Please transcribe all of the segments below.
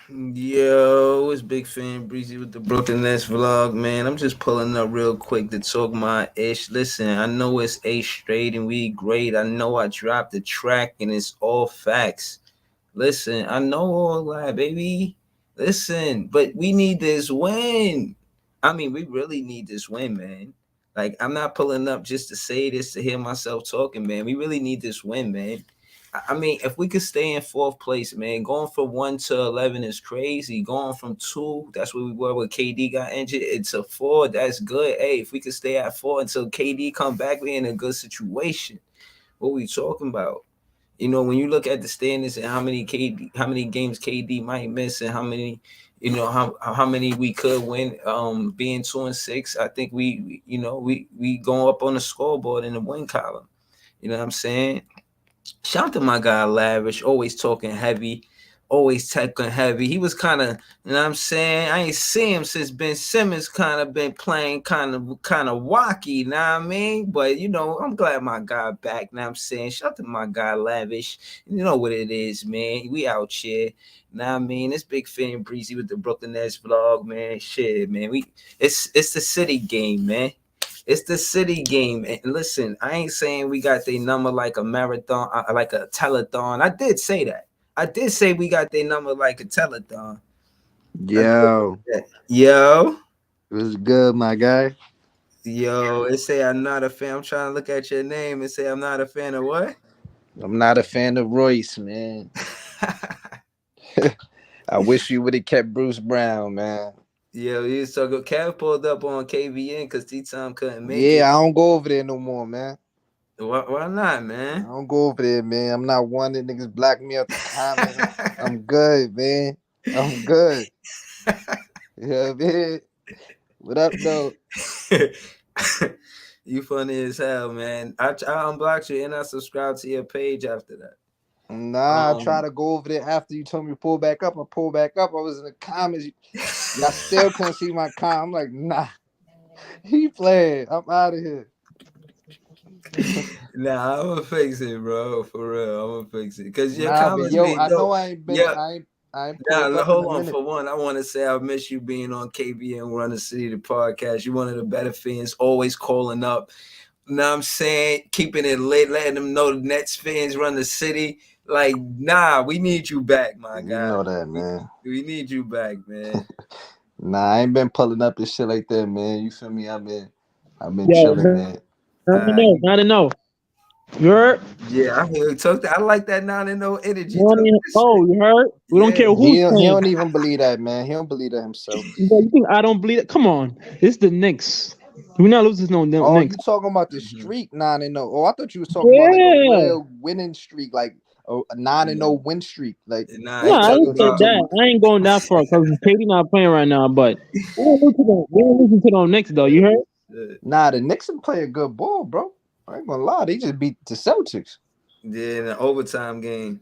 Yo, it's Big Fan Breezy with the Brooklyn Nets vlog, man. I'm just pulling up real quick to talk my ish. Listen, I know it's 8 straight and we great. I know I dropped the track and it's all facts. Listen, I know all that, baby. Listen, but we need this win. I mean, we really need this win, man. Like, I'm not pulling up just to say this to hear myself talking, man. We really need this win, man. I mean, if we could stay in fourth place, man, going from 1 to 11 is crazy. Going from two, that's where we were when KD got injured, into four, that's good. Hey, if we could stay at four until KD come back, we're in a good situation. What we talking about? When you look at the standings and how many games KD might miss, and how many, how many we could win, being 2-6, I think we going up on the scoreboard in the win column. You know what I'm saying? Shout out to my guy Lavish, always talking heavy, always talking heavy. He was kind of, you know what I'm saying? I ain't seen him since Ben Simmons kind of been playing kind of wacky, you know what I mean? But I'm glad my guy back, you know what I'm saying? Shout out to my guy Lavish. You know what it is, man. We out here. Now I mean, it's Big Fan Breezy with the Brooklyn Nets vlog, man. Shit, man. It's the city game, man. It's the city game. And listen, I ain't saying we got their number like a marathon, like a telethon. I did say that. I did say we got their number like a telethon. I did Yo, say that. Yo, it was good, my guy. it say I'm not a fan. I'm trying to look at your name and say I'm not a fan of what? I'm not a fan of Royce, man. I wish you would have kept Bruce Brown, man. Yo, you so good. Kev pulled up on KVN because T Tom couldn't make it. Yeah, I don't go over there no more, man. Why not, I man? don't go over there, man. I'm not one that niggas block me out the comments. I'm good, man. I'm good. You know what I mean? What up, though? You funny as hell, man. I unblocked you and I subscribed to your page after that. Nah, I try to go over there after you told me to pull back up. I pulled back up. I was in the comments. Y'all still couldn't see my comment. I'm like, nah, he playing. I'm out of here. Nah, I'm gonna fix it, bro. For real, I'm gonna fix it. Cause your Nah, but comments yo, be I know dope. I ain't been, Yeah, I ain't now pulled up in a hold on. minute. For one, I want to say I miss you being on KBN Run the City, the podcast. You're one of the better fans, always calling up. You know what I'm saying? Keeping it lit, letting them know the Nets fans run the city. Like, nah, we need you back, my You guy. know that, We, man. we need you back, man. Nah, I ain't been pulling up and shit like that, man. You feel me? I've been Yo, chilling, man. not to know, not to know. You heard? Yeah, I hear you talk that. I like that 9-0 energy. Not Talk to that shit. Oh, you heard? We don't Yeah. care who's He playing. don't even believe that, man. He don't believe that himself. You think I don't believe it? Come on, it's the Knicks. We're not losing no Oh, Knicks. you talking about the Mhm. streak 9-0? Oh, I thought you was talking about like a Yeah. real winning streak, like a 9-0 No, win streak. Like nah, I No, he ain't I thought talking you ain't was said about. talking that. about. I ain't going that far because Katie not playing right now. But we don't listen to no Knicks though. You heard? Nah, the Knicks can play a good ball, bro. I ain't gonna lie, they just beat the Celtics. Yeah, in the overtime game.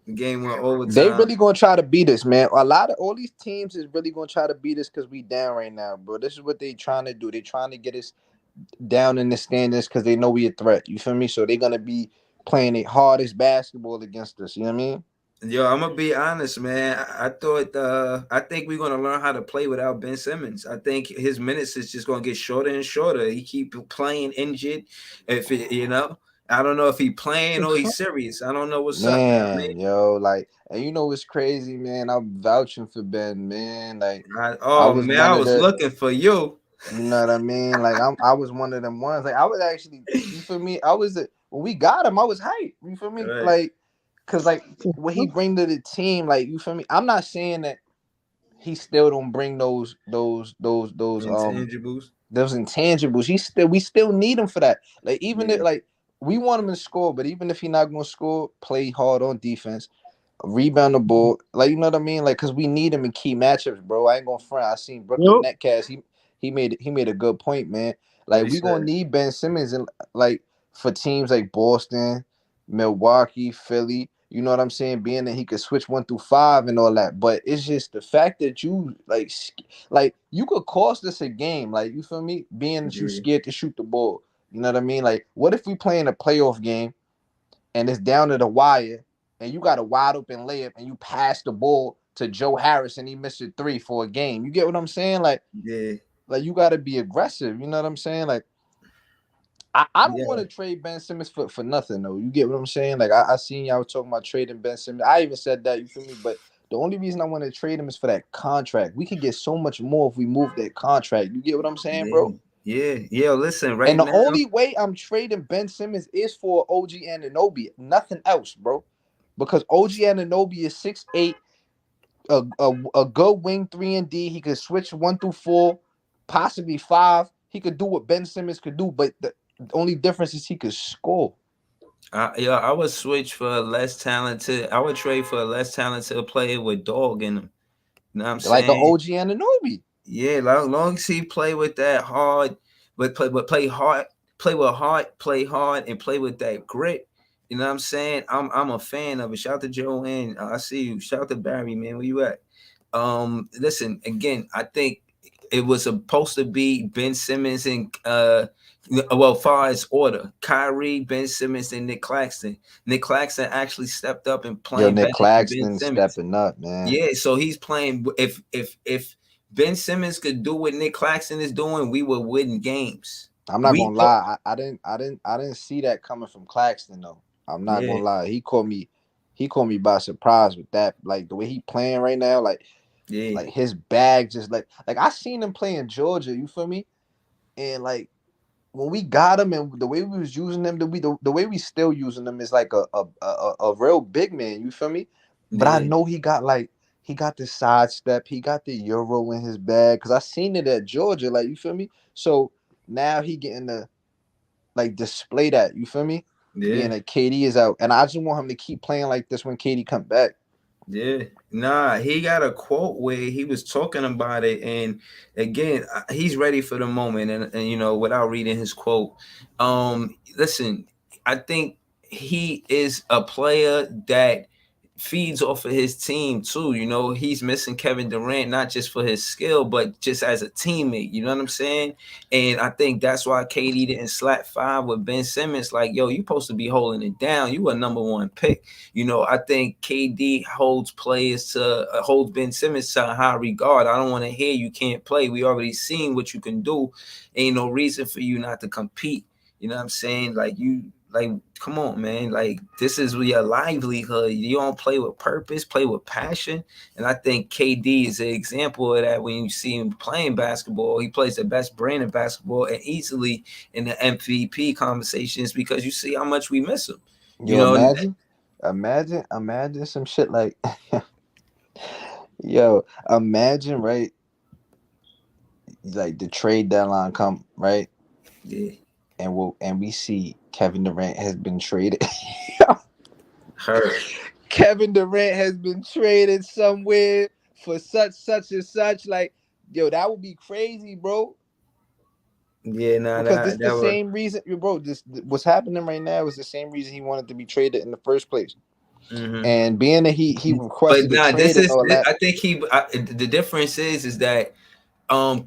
The game went They overtime. really gonna try to beat us, man. A lot of all these teams is really gonna try to beat us because we down right now, bro. This is what they trying to do. They trying to get us down in the standings because they know we a threat. You feel me? So they're gonna be playing the hardest basketball against us. You know what I mean? Yo, I'm gonna be honest, man. I think we're gonna learn how to play without Ben Simmons. I think his minutes is just gonna get shorter and shorter. He keep playing injured. If it, I don't know if he playing or he's serious. I don't know what's up. You know what Man, yo, like, and you know what's crazy, man? I'm vouching for Ben, man. Like, I Oh was man, one I of was the, looking for you. you know what I mean? Like, I was one of them ones. Like, I was actually, you feel me? I was when we got him, I was hyped. You feel me? Right. Like, cause like what he bring to the team, like, you feel me? I'm not saying that he still don't bring Intangibles. those intangibles. We still need him for that. Like even if Yeah. like we want him to score, but even if he not gonna score, play hard on defense, rebound the ball. Like you know what I mean? Like because we need him in key matchups, bro. I ain't gonna front. I seen Brooklyn Yep. Netcast. He made a good point, man. What Like he we gonna said. need Ben Simmons and like for teams like Boston, Milwaukee, Philly. You know what I'm saying? Being that he could switch 1 through 5 and all that, but it's just the fact that you like you could cost us a game. Like you feel me? Being that you Yeah. scared to shoot the ball. You know what I mean? Like what if we play in a playoff game and it's down to the wire? and you got a wide open layup and you pass the ball to Joe Harris and he missed a 3 for a game. You get what I'm saying? Like you got to be aggressive. You know what I'm saying? Like, I don't want to trade Ben Simmons for nothing though. You get what I'm saying? Like I seen y'all talking about trading Ben Simmons. I even said that, you feel me? But the only reason I want to trade him is for that contract. We could get so much more if we move that contract. You get what I'm saying, bro? Yeah. Listen, right and the now, only way I'm trading Ben Simmons is for OG Anunoby. Nothing else, bro. Because OG Anunoby is 6'8", a good wing 3 and D. He could switch 1 through 4, possibly 5. He could do what Ben Simmons could do, but the only difference is he could score. I would switch for a less talented. I would trade for a less talented player with dog in him. You know what I'm saying? Like an OG Anunoby. Yeah, long as he play with that hard, but play hard, play with heart, play hard, and play with that grit. You know what I'm saying? I'm a fan of it. Shout out to Joanne. I see you. Shout out to Barry, man. Where you at? Listen, again, I think it was supposed to be Ben Simmons and far as order, Kyrie, Ben Simmons, and Nick Claxton. Nick Claxton actually stepped up and playing Nick better Claxton than Ben Simmons. stepping up, man. Yeah, so he's playing. If Ben Simmons could do what Nick Claxton is doing, we would win games. I'm not gonna lie. I didn't see that coming from Claxton though. I'm not gonna lie. He caught me by surprise with that. Like the way he playing right now, like his bag just like I seen him play in Georgia. You feel me? And like when we got him and the way we was using them, the way we still using them is like a real big man. You feel me? But I know he got the sidestep. He got the Euro in his bag because I seen it at Georgia. Like, you feel me? So now he getting to like display that. You feel me? Yeah. Being that KD is out, and I just want him to keep playing like this when KD come back. Yeah, nah, he got a quote where he was talking about it, and again, he's ready for the moment. And you know, without reading his quote, listen, I think he is a player that feeds off of his team too. You know, he's missing Kevin Durant not just for his skill, but just as a teammate. You know what I'm saying? And I think that's why KD didn't slap 5 with Ben Simmons. Like, yo, you supposed to be holding it down. You a number 1 pick. You know, I think KD holds Ben Simmons to a high regard. I don't want to hear you can't play. We already seen what you can do. Ain't no reason for you not to compete. You know what I'm saying? Like, come on, man. Like, this is your livelihood. You don't play with purpose, play with passion. And I think KD is an example of that when you see him playing basketball. He plays the best brand of basketball and easily in the MVP conversations because you see how much we miss him. You know, imagine some shit like, yo, imagine, right? Like the trade deadline come, right? Yeah. And we see Kevin Durant has been traded. Her. Kevin Durant has been traded somewhere for such and such. Like, yo, that would be crazy, bro. Yeah, because the same reason, bro. This what's happening right now is the same reason he wanted to be traded in the first place. Mm-hmm. And being that he requested the trade and all that. I think the difference is that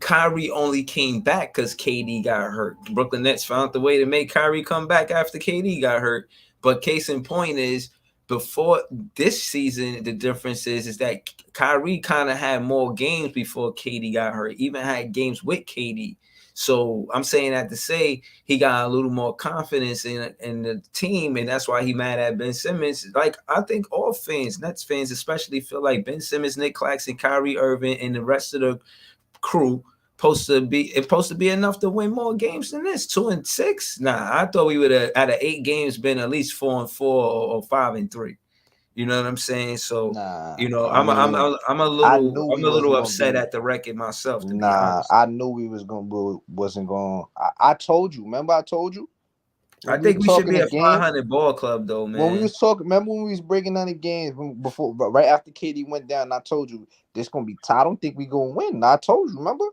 Kyrie only came back because KD got hurt. Brooklyn Nets found the way to make Kyrie come back after KD got hurt. But case in point is before this season, the difference is that Kyrie kind of had more games before KD got hurt, even had games with KD. So I'm saying that to say he got a little more confidence in the team, and that's why he mad at Ben Simmons. Like, I think all fans, Nets fans especially, feel like Ben Simmons, Nick Claxton, Kyrie Irving, and the rest of the crew supposed to be enough to win more games than this. 2-6. Nah, I thought we would have out of 8 games been at least 4-4 or 5-3. You know what I'm saying? So you know, I'm a little upset at the record myself. To be honest. I knew we wasn't going. I told you. Remember, I told you. I think we should be a 500 ball club, though, man. When we was talking, remember when we was breaking down the games before, right after KD went down, and I told you this gonna be tight. I don't think we gonna win. I told you, remember?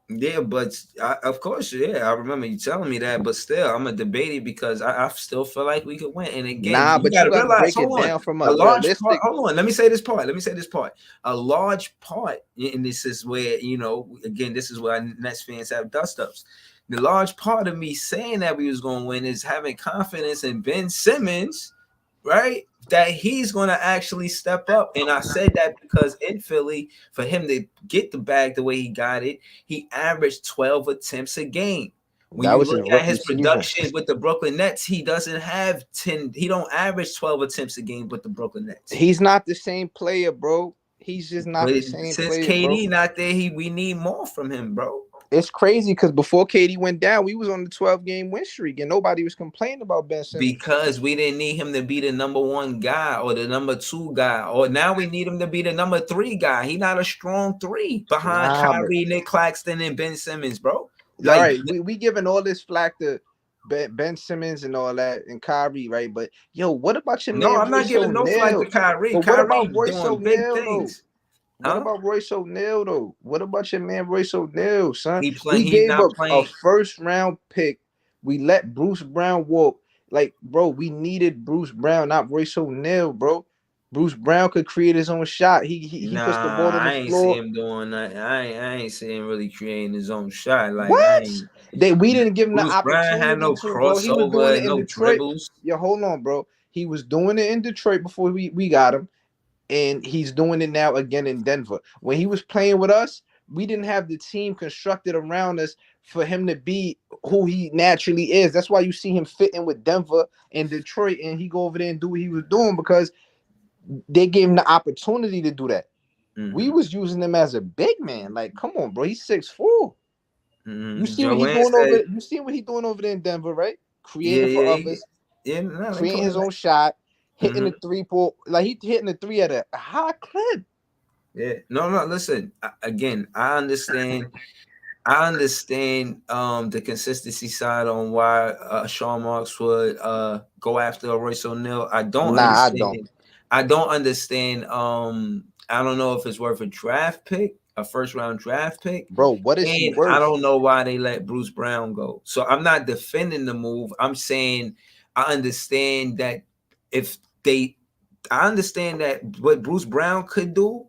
Yeah, but of course, yeah, I remember you telling me that. But still, I'm gonna debate it because I still feel like we could win. And again, but you gotta break it down from a large part. Hold on, let me say this part. A large part, and this is where, you know, again, this is where Nets fans have dust-ups. The large part of me saying that we was going to win is having confidence in Ben Simmons, right? that he's going to actually step up. And I said that because in Philly, for him to get the bag the way he got it, he averaged 12 attempts a game. When That you was his look at rookie his season. production with the Brooklyn Nets, he doesn't have 10. He don't average 12 attempts a game with the Brooklyn Nets. He's not the same player, bro. He's just not But the same since player, KD bro. not there, we need more from him, bro. It's crazy because before KD went down, we was on the 12-game win streak, and nobody was complaining about Ben Simmons. Because we didn't need him to be the number 1 guy or the number 2 guy, or now we need him to be the number 3 guy. He's not a strong 3 behind Kyrie, Nick Claxton, and Ben Simmons, bro. Like, all right, we giving all this flack to Ben Simmons and all that, and Kyrie, right? But yo, what about your man? No, I'm not giving no flack to Kyrie. But Kyrie what about Royce doing big things. What about Royce O'Neal though? What about your man Royce O'Neal, son? We gave up a first-round pick. We let Bruce Brown walk. Like, bro, we needed Bruce Brown, not Royce O'Neal, bro. Bruce Brown could create his own shot. He puts the ball on the floor. I ain't see him doing that. I ain't see him really creating his own shot. Like, what? We didn't give him Bruce the opportunity. Brown had no crossover, he was doing it in Detroit. Dribbles. Yo, hold on, bro. He was doing it in Detroit before we got him, and he's doing it now again in Denver. When he was playing with us, we didn't have the team constructed around us for him to be who he naturally is. That's why you see him fitting with Denver and Detroit, and he go over there and do what he was doing because they gave him the opportunity to do that. Mm-hmm. We was using him as a big man. Like, come on, bro. He's 6'4". Mm-hmm. You see what he's doing over there? You see what he's doing over there in Denver, right? Creating for others. Creating his own shot, hitting the 3-point. Like, he hitting the 3 at a high clip. Yeah. No, listen. Again, I understand the consistency side on why Sean Marks would go after Royce O'Neal. I don't understand. I don't understand. I don't know if it's worth a draft pick, a first-round draft pick. Bro, what is he worth? I don't know why they let Bruce Brown go. So I'm not defending the move. I'm saying I understand that I understand that what Bruce Brown could do,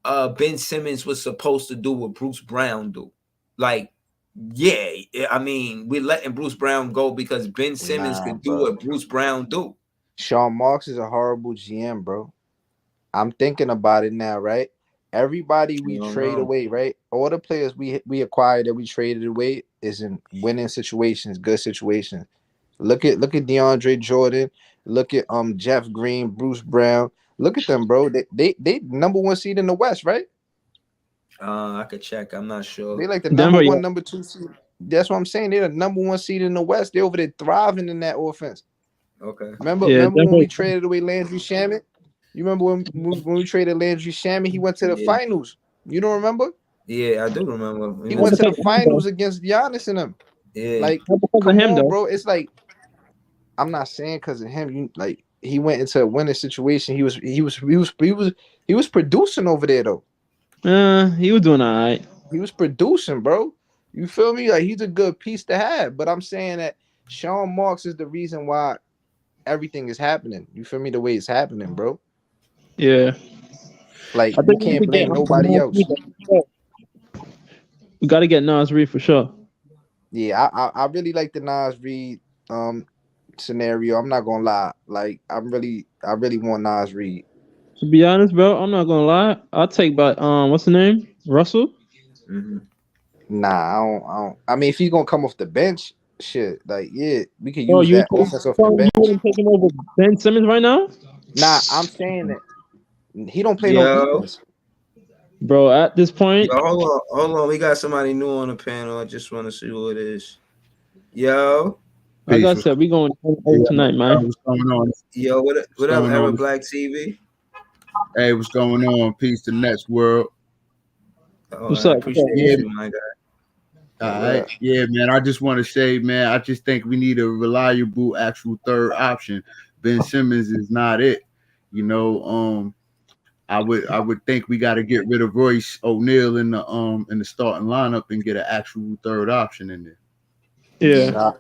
Ben Simmons was supposed to do what Bruce Brown do. Like, yeah, I mean, we're letting Bruce Brown go because Ben Simmons could do what Bruce Brown do. Sean Marks is a horrible GM, bro. I'm thinking about it now, right? Everybody we trade away, right? All the players we acquired that we traded away is in winning situations, good situations. Look at DeAndre Jordan. Look at Jeff Green, Bruce Brown. Look at them, bro. They number 1 seed in the West, right? I could check. I'm not sure. They like the number 1, number 2 seed. That's what I'm saying. They're the number 1 seed in the West. They're over there thriving in that offense. Okay. Remember when we traded away Landry Shamet? You remember when we traded Landry Shamet? He went to the finals. You don't remember? Yeah, I do remember. He went to the finals against Giannis and them. Yeah. Like, come on, bro. It's like, I'm not saying because of him. He went into a winning situation. He was producing over there though. He was doing all right. He was producing, bro. You feel me? Like, he's a good piece to have. But I'm saying that Sean Marks is the reason why everything is happening. You feel me? The way it's happening, bro. Yeah. Like, you can't blame nobody else. We got to get Nas Reed for sure. Yeah, I really like the Nas Reed scenario. I'm not gonna lie. Like, I really want Nas Reed. To be honest, bro, I'm not gonna lie. I'll take back what's the name? Russell? Mm-hmm. Nah, I don't. I mean, if he's gonna come off the bench, shit, like, yeah, we could use that offense off the bench. You wouldn't take him over Ben Simmons right now? Nah, I'm saying that he don't play no defense. Bro, at this point. Yo, hold on. We got somebody new on the panel. I just want to see who it is. Yo. Like I said, we going tonight, man. What's going on? Yo, what up, Ever Black TV? Hey, what's going on? Peace to Nets World. What's up? Appreciate you, my guy. All right. Yeah, man. I just want to say, man, I just think we need a reliable actual third option. Ben Simmons is not it. You know, I would think we got to get rid of Royce O'Neal in the starting lineup and get an actual third option in there. Yeah.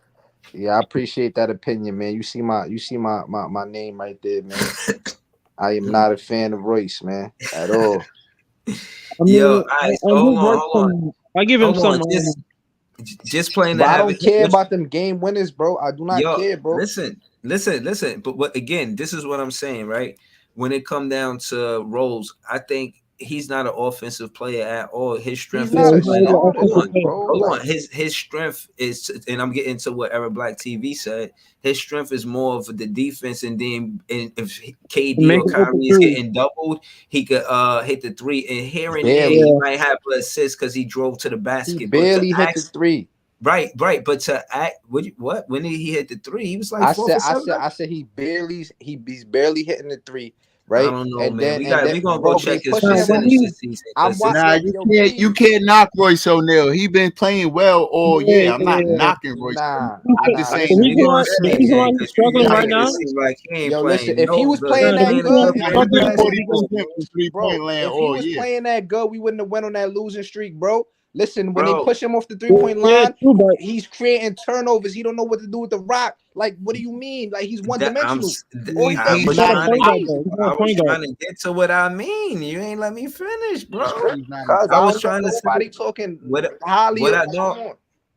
Yeah, I appreciate that opinion, man. You see my name right there, man. I am not a fan of Royce, man, at all. Yo, hold on. I give him some. Just playing. But I don't care about them game winners, bro. I do not care, bro. Listen, listen. But what again? This is what I'm saying, right? When it come down to roles, I think he's not an offensive player at all. His He's strength Yeah, is not a he's not playing. even an starter, Hold offensive on, player. bro. hold on. Like, His strength is, and I'm getting to what Eric Black TV said. His strength is more of the defense, and then and if KD or Making open Kyrie is threes. getting doubled, he could hit the three. And here and there, barely. he Yeah. might have an assist because he drove to the He basket. But to barely hit the ask, three. right. But to act, what? When did he hit the three? He was like I 4 said, for I 7. said, I said he's barely hitting the three, I right? don't know, And man. then We gonna bro, go they check his pushing him. percentage this season. I'm 'cause watching. Nah, Yo, you can't knock Royce O'Neal. He been playing well all Yeah, year. I'm not yeah. knocking Royce nah, O'Neal. I'm just nah. The saying Listen, we reason why gonna the see, reason why man, he's because struggling you right making it now. seem like he ain't yo, listen. playing If he no was good. playing The that reason Playing a why good, good he's and brand he of struggling was, 40 basketball, percent bro. from 3-point bro, land if he all was year. playing that good, we wouldn't have went on that losing streak, bro. Listen, when they Bro, push him off the Yeah, 3-point line, true, but he's creating turnovers. He don't know what to do with the rock. Like, what do you mean? Like, he's one dimensional. All he I can do he's was is not a trying to point guard fight. though. He's not I a was point guard. trying to get to what I mean. You ain't let me finish, bro. He's not a Cause I I was don't know trying to say nobody talking what highly what of I him. know. Come on.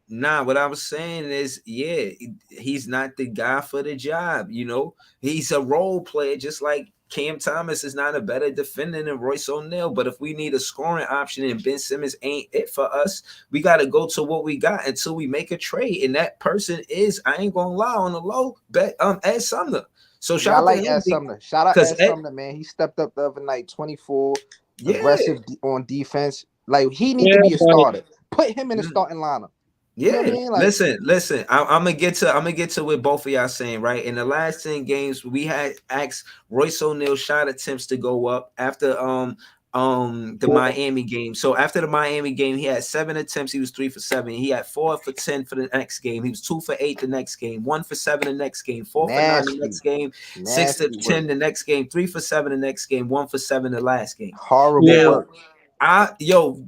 Nah, what I was saying is, yeah, he's not the guy for the job. You know, he's a role player, just like Cam Thomas is not a better defender than Royce O'Neal. But if we need a scoring option and Ben Simmons ain't it for us, we got to go to what we got until we make a trade. And that person is, I ain't gonna lie, on the low, bet Ed Sumner. So Yeah, I shout out to like him Ed Sumner. Shout out because Ed Sumner, man. He stepped up the other night, 24, yeah. aggressive on defense. Like, he need Yeah, to be a but starter. Put him in the Mm. starting lineup. You know what I Yeah, mean? Like, listen. I'm gonna get to what both of y'all saying. Right, in the last 10 games, we had asked Royce O'Neal shot attempts to go up after the Miami game. So after the Miami game, he had 7 attempts. He was 3 for 7. He had 4 for 10 for the next game. He was 2 for 8 the next game. 1 for 7 the next game. 4 for 9 the nasty, next game. 6 to nasty 10 work. the next game. 3 for 7 the next game. 1 for 7 the last game. Horrible yeah, work.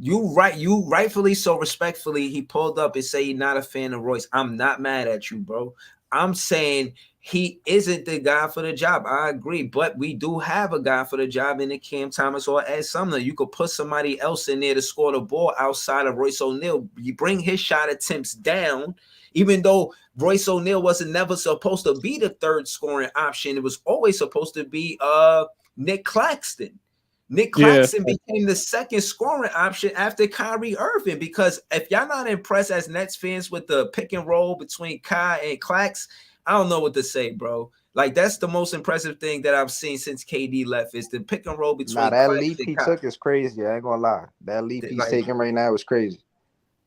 You rightfully so respectfully, he pulled up and say he's not a fan of Royce. I'm not mad at you, bro. I'm saying he isn't the guy for the job. I agree, but we do have a guy for the job in the Cam Thomas or Ed Sumner. You could put somebody else in there to score the ball outside of Royce O'Neal. You bring his shot attempts down, even though Royce O'Neal wasn't never supposed to be the third scoring option. It was always supposed to be Nick Claxton. Nick Claxton became the second scoring option after Kyrie Irving, because if y'all not impressed as Nets fans with the pick and roll between Kai and Clax, I don't know what to say, bro. Like, that's the most impressive thing that I've seen since KD left is the pick and roll between Nah, that Clax leap and he Kai. took is crazy. I ain't gonna lie. That leap he's Like, taking right now is crazy.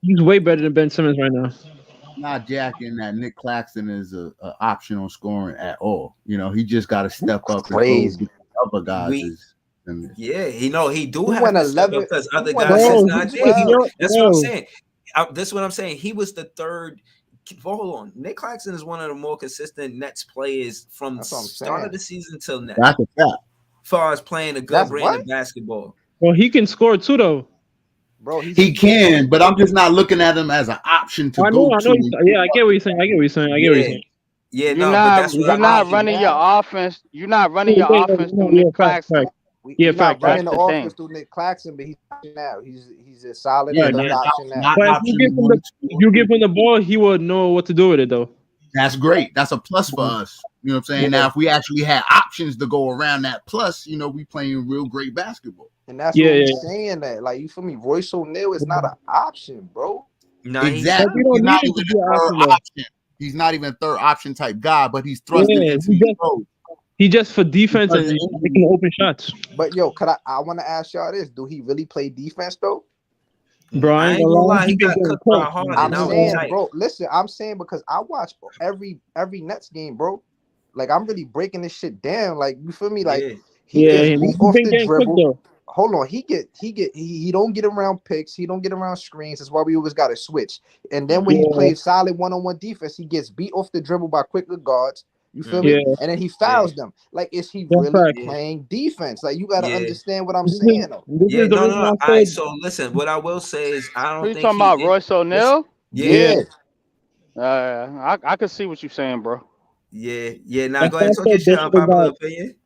he's way better than Ben Simmons right now. I'm not jacking that Nick Claxton is a option on scoring at all. You know, he just got to step up and go Crazy. with other guys. yeah, he do He have went to step 11 up because he other went guys is 11 not to there. 12. That's what I'm saying. This is what I'm saying. He was the third. Hold on, Nick Claxton is one of the more consistent Nets players from That's what I'm start of saying. the season till now. That's a fact. As far as playing a good That's brand what? of basketball. Well, he can score too, though. Bro, he's He can, but I'm just not looking at him as an option to I go know. to. Yeah, I get what you're saying. I get what you're saying. Yeah, You're no, but not that's what you're I'm not asking. running your offense. You're not running Yeah, your offense through yeah, Nick Claxton. Yeah, We're not fact. running That's the the offense thing. through Nick Claxton, but he's now. He's a solid Yeah, third option now. not But if option you one. give him the ball, he would know what to do with it, though. That's great. That's a plus for us. You know what I'm saying? Yeah. Now, if we actually had options to go around that plus, you know, we playing real great basketball. And that's Yeah, what we're yeah. saying. That, like, you feel me? Royce O'Neal is not an option, bro. Nah, Exactly. But we don't He's not need him even to be a an third option, though. option. He's not even a third option type guy, but he's thrusting Yeah, into his role. he just for defense Because and of injury. making open shots. But yo, I want to ask y'all this: do he really play defense though? Bro, I ain't gonna lie. He been got getting cooked by cooked. Harden. I'm I was saying, tight. bro. Listen, I'm saying because I watch every Nets game, bro. Like, I'm really breaking this shit down. Like, you feel me? Like, Yeah. he Yeah, gets beat he off been the getting cooked dribble. though. Hold on, he don't get around picks. He don't get around screens. That's why we always got to switch. And then when he plays solid one-on-one defense, he gets beat off the dribble by quicker guards. You feel me? Yeah. And then he fouls them. Like, is he That's really right. playing defense? Like, you got to Yeah. understand what I'm saying, though. This Yeah, is the no. reason I All right, said. so listen, what I will say is I Who don't you think talking about, Royce O'Neal? Yeah. I can see what you're saying, bro. Yeah. Now That's go ahead and why I talk your said shit. this Unpopular is opinion.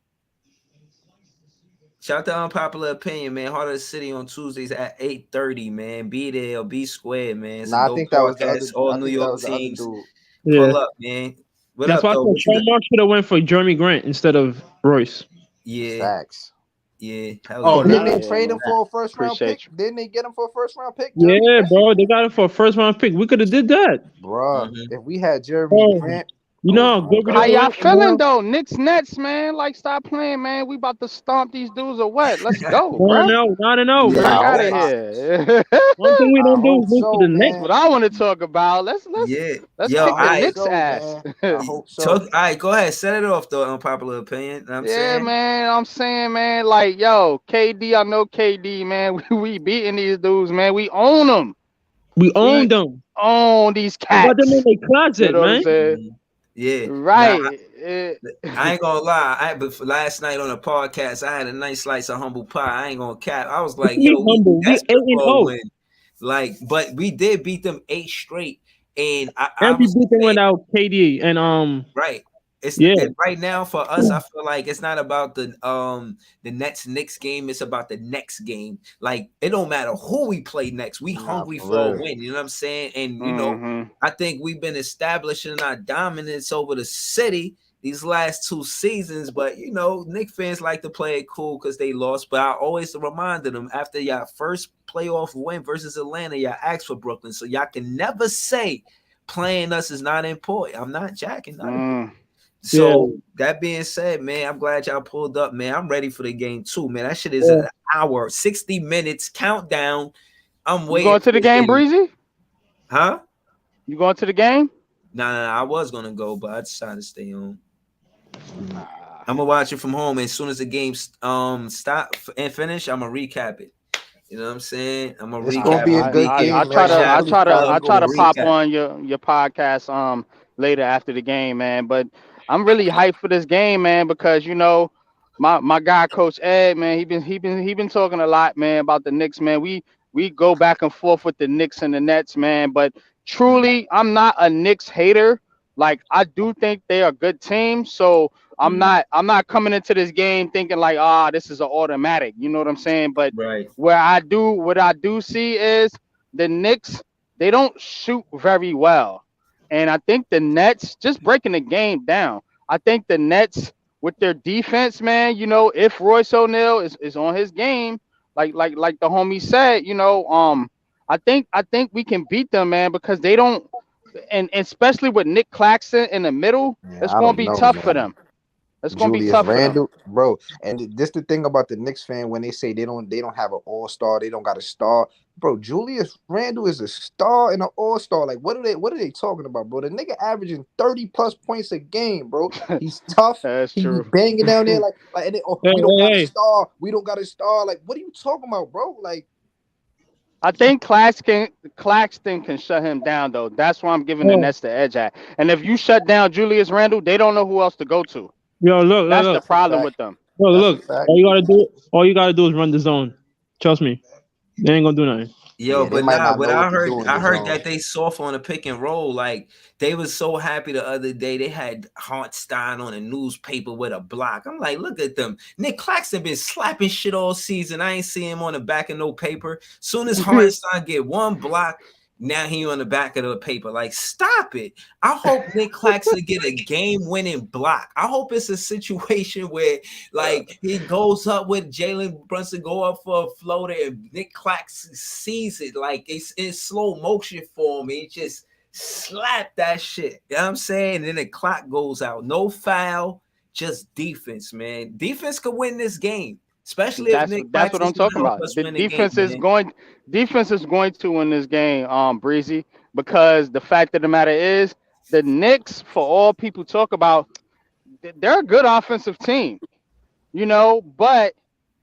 Shout out to Unpopular Opinion, man. Heart of the City on Tuesdays at 8:30, man. Be there or be square, man. It's a Nah, I dope think that was the other. podcast. All I New think that York was the other teams. dude. Yeah. Pull up, man. What That's up, why I though? thought What you got? Mark should have went for Jeremy Grant instead of Royce. Yeah, Facts. yeah. Hell Oh, yeah. Didn't now they Yeah, trade him man. for a first round pick? Appreciate you. Didn't they get him for a first round pick? Yeah, Jeremy Grant? bro, they got it for a first round pick. We could have did that. Bruh, Mhm. if we had Jeremy Bro, Grant, you oh know how my good we How God. y'all went feeling now? though? Knicks Nets, man. Like, stop playing, man. We about to stomp these dudes or what? Let's go, One bro. and 0, Yeah, Fuck man. I out hope of Facts. here. One thing we I don't do hope is lose to so, the That's Knicks. man. what I want to talk about. Let's Yeah. let's Yo, I kick the hope I Knicks so, ass. man. I hope so. talk. All right, go ahead. Set it off, though. Unpopular opinion. You know what I'm Yeah, saying? man. I'm saying, man, like, yo, KD, I know KD, man. We beating these dudes, man. We own them. We We owned them. own these We got them in cats. their You closet, know what I'm man. saying? Mhm. Yeah. Now, Right. I ain't gonna lie. But last night on the podcast, I had a nice slice of humble pie. I ain't gonna cap. I was like, We yo, we humble. We desperate for a 8-0. win. Like, but we did beat them 8 straight. And I And we was beat them saying, without KD and right. It's yeah. and right now for us, I feel like it's not about the Nets Knicks game. It's about the next game. Like, it don't matter who we play next. We Nah, hungry for for a real. win. You know what I'm saying? And Mm-hmm. I think we've been establishing our dominance over the city these last 2 seasons. But Knicks fans like to play it cool because they lost. But I always reminded them after y'all first playoff win versus Atlanta, y'all asked for Brooklyn. So y'all can never say playing us is not important. I'm not jacking. Not important. So that being said, man, I'm glad y'all pulled up, man. I'm ready for the game too, man. That shit is an hour, 60 minutes countdown. I'm You waiting going for to the this game, Breezy? Huh? You going to the game? Nah, I was gonna go, but I decided to stay home. I'm gonna watch it from home. As soon as the game stop and finish, I'm gonna recap it. You know what I'm saying? I'm gonna It's recap. gonna be a I, good I, I game, try man. to I Hopefully try to Kyrie I go try to pop recap. on your podcast later after the game, man. But I'm really hyped for this game, man, because my guy Coach Ed, man, he been talking a lot, man, about the Knicks, man. We go back and forth with the Knicks and the Nets, man. But truly, I'm not a Knicks hater. Like, I do think they are a good team, so I'm not coming into this game thinking like, this is an automatic. You know what I'm saying? But Right. what I do see is the Knicks, they don't shoot very well. And I think the Nets, just breaking the game down, I think the Nets with their defense, man, if Royce O'Neal is on his game, like the homie said, I think we can beat them, man, because they don't, and especially with Nick Claxton in the middle, Yeah, it's I gonna don't be know, tough for man. them. It's gonna be Julius tough for them. Randle, bro. And this the thing about the Knicks fan when they say they don't have an all-star, they don't got a star. Bro, Julius Randle is a star and an all-star. Like, what are they talking about, bro? The nigga averaging 30 plus points a game, bro. He's tough. That's He true. banging down there like and we don't got a star. We don't got a star. Like, what are you talking about, bro? Like, I think Claxton can shut him down, though. That's why I'm giving the Nets the edge at. And if you shut down Julius Randle, they don't know who else to go to. Yo, look. That's the problem fact. with them. Look. That's a fact. All you gotta do is run the zone. Trust me. They ain't gonna do nothing. Yo, Yeah, they but might not what know I what to heard, do in I the heard zone. that they soft on the pick and roll. Like, they was so happy the other day. They had Hartenstein on a newspaper with a block. I'm like, look at them. Nick Claxton been slapping shit all season. I ain't see him on the back of no paper. Soon as Hartenstein get one block, now he on the back of the paper. Like, stop it. I hope Nick Claxton get a game-winning block. I hope it's a situation where, like, he goes up with Jalen Brunson, go up for a floater, and Nick Claxton sees it. Like, it's in slow motion for me. It just slap that shit. You know what I'm saying? And then the clock goes out. No foul, just defense, man. Defense could win this game. Especially if Nick That's what I'm talking about. us The win the defense game, is going to win this game, Breezy, because the fact of the matter is the Knicks, for all people talk about, they're a good offensive team, but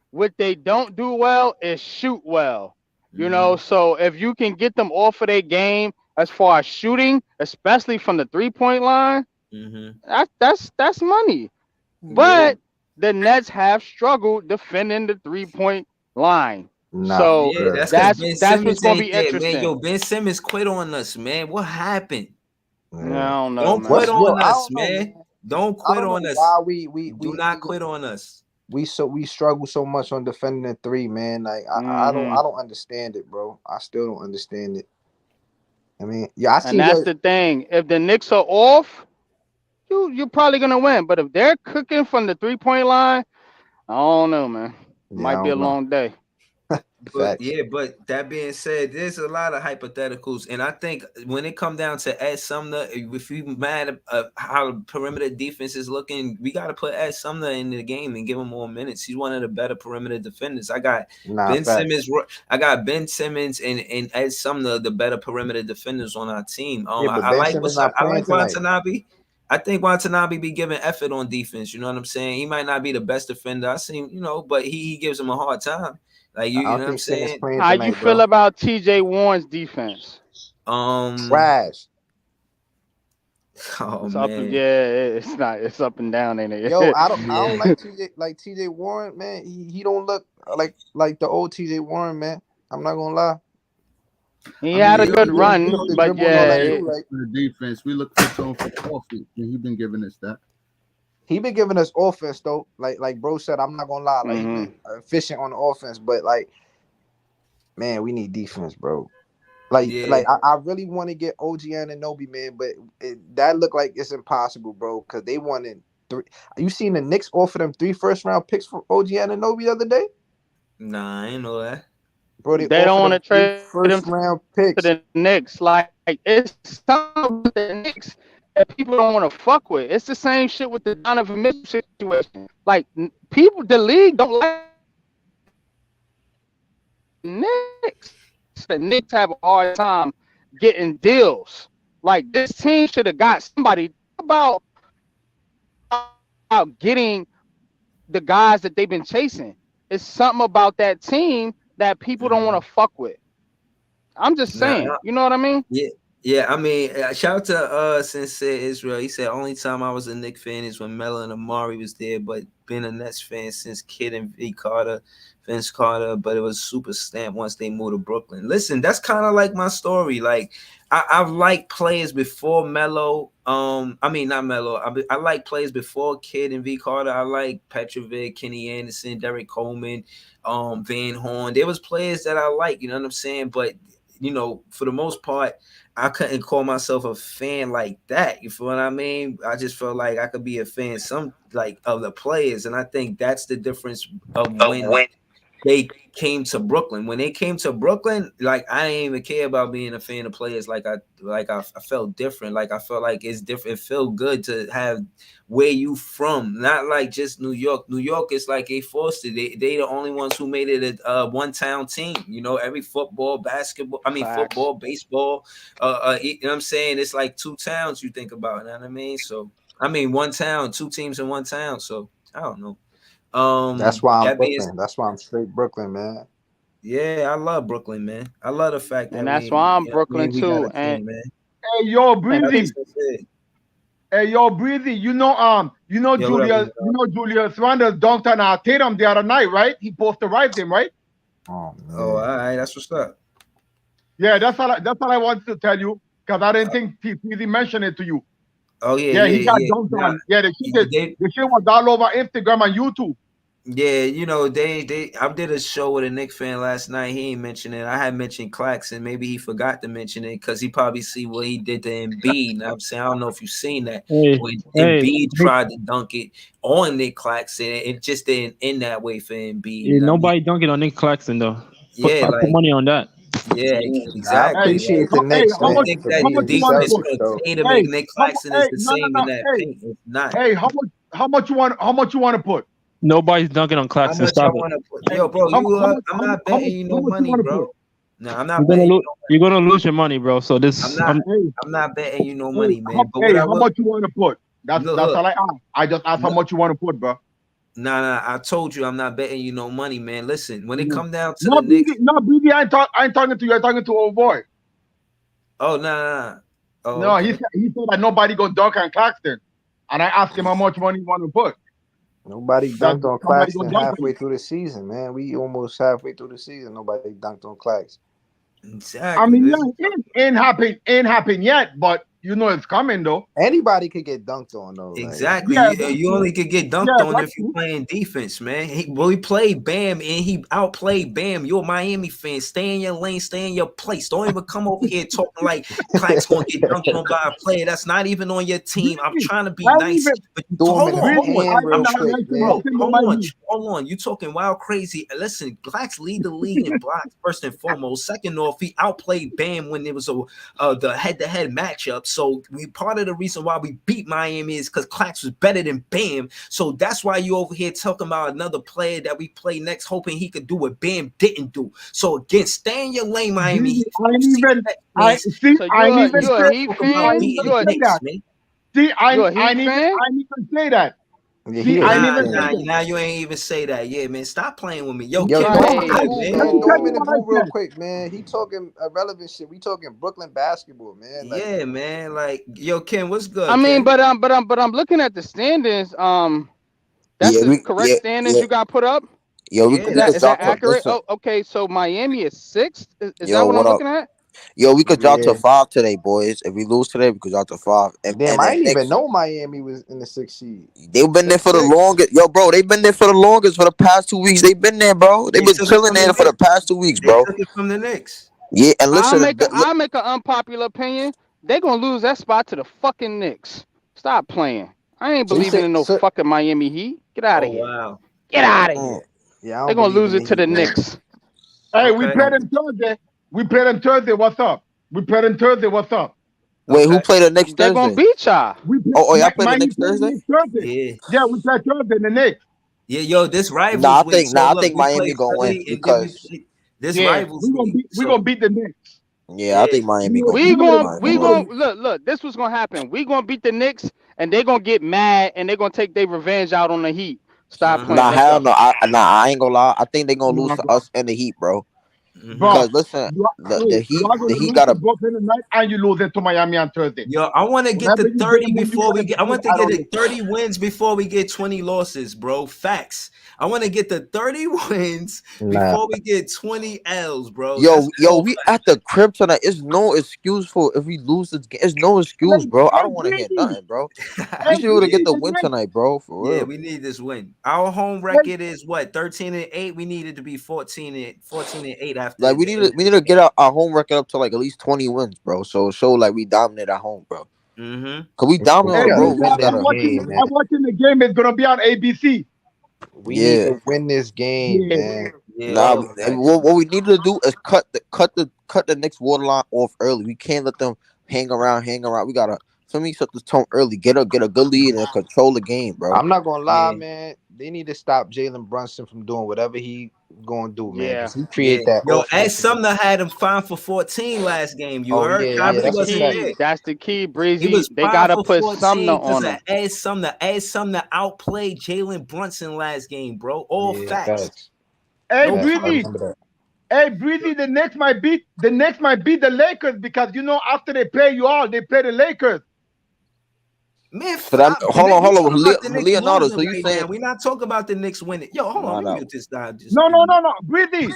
what they don't do well is shoot well. So if you can get them off of their game as far as shooting, especially from the 3-point line, that's money. But the Nets have struggled defending the 3-point line. Nah, So yeah, that's Ben what's Simmons gonna ain't be there, interesting. man. Yo, Ben Simmons quit on us, man. What happened? I don't know, Don't man. quit on I us, don't know, man. Don't I quit don't on know us. why we Do not quit on us. We struggle so much on defending the 3, man. Like I don't understand it, bro. I still don't understand it. I mean, yeah, I And seen that's the thing. If the Knicks are off, you're probably gonna win. But if they're cooking from the 3-point line, I don't know, man. Yeah, Might I be a don't know. long day. But Facts. but that being said, there's a lot of hypotheticals, and I think when it come down to Ed Sumner, if you mad how the perimeter defense is looking, we got to put Ed Sumner in the game and give him more minutes. He's one of the better perimeter defenders. I got Ben facts. Simmons. I got Ben Simmons and Ed Sumner, the better perimeter defenders on our team. Yeah, but I Ben like Simmons not I playing like tonight. Watanabe. I think Watanabe be giving effort on defense. You know what I'm saying? He might not be the best defender I seen, but he gives him a hard time. Like you I know don't what I'm think Simmons saying? playing How tonight, you feel bro. about TJ Warren's defense? Trash. Oh It's up man. and it's not. It's up and down, ain't it? Yo, I don't Yeah. like TJ Warren, man. He don't look like the old TJ Warren, man. I'm not gonna lie. He had a yeah, good He run, took the but dribble and all that yeah, too, right? For the defense, we look for him for offense, and he's been giving us that. He been giving us offense though. Like bro said, I'm not gonna lie. Like he been efficient on the offense, but like, man, we need defense, bro. Like I really want to get OG Anunoby, man, but that look like it's impossible, bro. Because they wanted 3. You seen the Knicks offer them 3 first-round picks for OG Anunoby the other day? Nah, I ain't know that. Bro, they don't want to trade him first-round picks. to the Knicks. Like it's some of the Knicks that people don't want to fuck with. It's the same shit with the Donovan Mitchell situation. Like people, the league don't like Knicks. The Knicks have a hard time getting deals. Like this team should have got somebody about getting the guys that they've been chasing. It's something about that team that people don't want to fuck with. I'm just saying, you know what I mean? Yeah. I mean, shout out to Sensei Israel. He said only time I was a Knicks fan is when Melo and Amari was there, but been a Nets fan since Kid and Vince Carter, but it was super stamp once they moved to Brooklyn. Listen, that's kind of like my story. Like I've liked players before Melo. I mean not Melo. I like players before Kid and V Carter. I like Petrovic, Kenny Anderson, Derek Coleman, Van Horn. There was players that I like. You know what I'm saying? But for the most part, I couldn't call myself a fan like that. You feel what I mean? I just felt like I could be a fan of the players, and I think that's the difference of when they came to Brooklyn. When they came to Brooklyn, like I didn't even care about being a fan of players. I felt different. Like I felt like it's different. It felt good to have where you from, not like just New York. New York is like they forced it. They the only ones who made it a one town team. Every football, basketball. Football, baseball. You know what I'm saying? It's like 2 towns you think about. You know what I mean? So I mean 1 town, 2 teams in 1 town. So I don't know. That's why I'm Brooklyn. That's why I'm straight Brooklyn, man. Yeah, I love Brooklyn, man. I love the fact that, and that's why I'm Brooklyn too. And man. Hey, yo, Breezy. Hey, yo, Breezy. Julius Randle dunked on Tatum the other night, right? He posterized him, right? Oh, man. All right, that's what's up. Yeah, that's all I wanted to tell you because I didn't think Breezy mentioned it to you. Oh yeah, he got dunked on. Yeah, the shit was all over Instagram and YouTube. Yeah, I did a show with a Knicks fan last night. He ain't mentioned it. I had mentioned Claxton. Maybe he forgot to mention it because he probably see what he did to Embiid. Now I'm saying I don't know if you've seen that. When Embiid tried to dunk it on Nick Claxton, it just didn't end that way for Embiid. Yeah, nobody dunking on Nick Claxton though. Put money on that. Yeah, exactly. I appreciate the Knicks. I don't think that the defense for Tatum and Nick Claxton is the same in that paint. It's not. Hey, how much you want to put? Nobody's dunking on Claxton. Stop it. Yo, bro, I'm not betting you no money, bro. No, I'm not betting. You're gonna lose your money, bro. So this, I'm not betting you no money, man. But how much you want to put? That's all I asked. I just asked how much you want to put, bro. Nah. I told you I'm not betting you no money, man. Listen, when it come down to the Knicks, BB, I ain't talking to you. I'm talking to old boy. Oh, nah. Oh, no, okay. He said that nobody gonna dunk on Claxton, and I asked him how much money he want to put. Nobody dunked on Claxton halfway through the season, man. We almost halfway through the season. Nobody dunked on Claxton. Exactly. I mean, yeah, it ain't happened yet, but you know it's coming though. Anybody could get dunked on though. Like, Exactly. Yeah, You only could get dunked yeah, on that's if you're true. playing defense, man. We played Bam and he outplayed Bam. You're a Miami fan. Stay in your lane, stay in your place. Don't even come over here talking like Clack's gonna get dunked on by a player that's not even on your team. I'm trying to be I nice, even but you threw him in hold the on. hand real I'm not trying, quick, liking man. bro. talking Hold about on, my hold on. You talking wild crazy? Listen, Clack's lead the league in blocks first and foremost. Second off, he outplayed Bam when it was the head-to-head matchup. So we part of the reason why we beat Miami is because Clax was better than Bam. So that's why you over here talking about another player that we play next, hoping he could do what Bam didn't do. So again, stay in your lane, Miami. Breezy, You see that, man. So you a Heat fan? Beating You a Knicks, man. See, you a Heat fan? I need to say that. Yeah, See, he I a never Heat say fan. that. Now you ain't even say that. Yeah, man. Stop playing with me. Yo, Yo, Kim, throw what's him in Hey, the good, booth, man? Let man. me Throw tell him you in the what I booth real said. quick, man. He talking irrelevant shit. We talking Brooklyn basketball, man. Like, Yeah, man. Like, yo, Kim, what's good? I mean, Kim? but I'm looking at the standings. That's Yeah, the we correct standings you got put up. we Yeah, could Is that's that drop to accurate? listen. Oh, okay. So Miami is sixth. Is that Yo, what what I'm up? looking at? Yo, we could drop to yeah. 5 today, boys. If we lose today, we could drop to 5. Damn, And I then didn't even next, know Miami was in the 6th seed. they've been there for the 6-6. longest. Yo, bro, they've been there for the longest for the past 2 weeks. They've been there, bro. They've They been took it chilling from the there for the Knicks. past 2 weeks, They bro. took it from the Knicks. Yeah, and listen, I'll make an unpopular opinion. They're gonna lose that spot to the fucking Knicks. Stop playing. I ain't So you believing say, in no so fucking Miami Heat. Get out Oh of here. wow. Get out of mm, here. yeah, I They're don't gonna believe lose in it the to the Heat, man. Knicks. Hey, we Okay. played them Thursday. We played them Thursday. What's up? We played them Thursday. What's up? wait, who Okay. played the next They're gonna Thursday? beat y'all. We play, Oh, y'all played the Miami next played Thursday? next Thursday. Yeah. Yeah, we played Thursday in the Knicks. Yeah, yo, this Nah, rivals week. So I look, think we Miami play gonna win Philly and then we because play this Yeah, rivals week. we So gonna beat the Knicks. yeah, I think Miami gonna We beat gonna Miami gonna win. look. This was gonna happen. We gonna beat the Knicks, and they're gonna get mad, and they're gonna take their revenge out on the Heat. Stop playing. Nah, Let's hell go. no. I ain't gonna lie. I think they gonna lose Nah, to bro. us and the Heat, bro. mhm. Bro, Cause listen, you are, the hey, you are the gonna Heat lose got to a Brooklyn tonight, and you lose it to Miami on Thursday. Yo, I want to get Whatever the you 30 game when you before we gotta get. I want to I get don't it know. 30 wins before we get 20 losses, bro. Facts. I want to get the 30 wins Nah. before we get 20 L's, bro. yo That's yo. all We facts. at the crib tonight. It's no excuse for if we lose this game. It's no excuse, bro. I don't want to hear nothing, bro. We should be able to get the win tonight, bro. For Yeah, real. we need this win. Our home record is what 13-8. We needed to be 14-8 after Like the end of we need this to get our home record up to like at least 20 wins, bro. So show like we dominate at home, bro. game. Mm-hmm. Cause we dominate on Hey, the gotta road. We Breezy, win just this gotta game, man. I'm watching the game. It's gonna be on ABC. We need yeah. to win this game, Yeah. man. Yeah. Nah, Oh, facts. what we need to do is cut the next water line off early. We can't let them hang around. We gotta set this tone early. Get a good lead and control the game, bro. I'm not gonna lie, Yeah. man. They need to stop Jalen Brunson from doing whatever he gonna do, man. Yeah. Because he Yeah. create that Yo, Ed offense. Sumner had him fined for 14 last game. You Oh, heard? yeah, Kyrie yeah, that's a wasn't fact. there. That's the key, He Breezy. was They 5 gotta for put 14 Sumner because on of them. Ed Sumner. Ed Sumner outplayed Jalen Brunson last game, bro. All Yeah, facts. facts. Hey, No Facts. I Breezy. remember that. Hey, Breezy. The Knicks might beat the Lakers because you know after they play you all, they play the Lakers. Man, So that hold man, on, we hold talking on, about the Knicks Leonardo. losing So you right saying now. We're not talking about the Knicks winning. Yo, hold on, let me mute this guy. No, Breezy.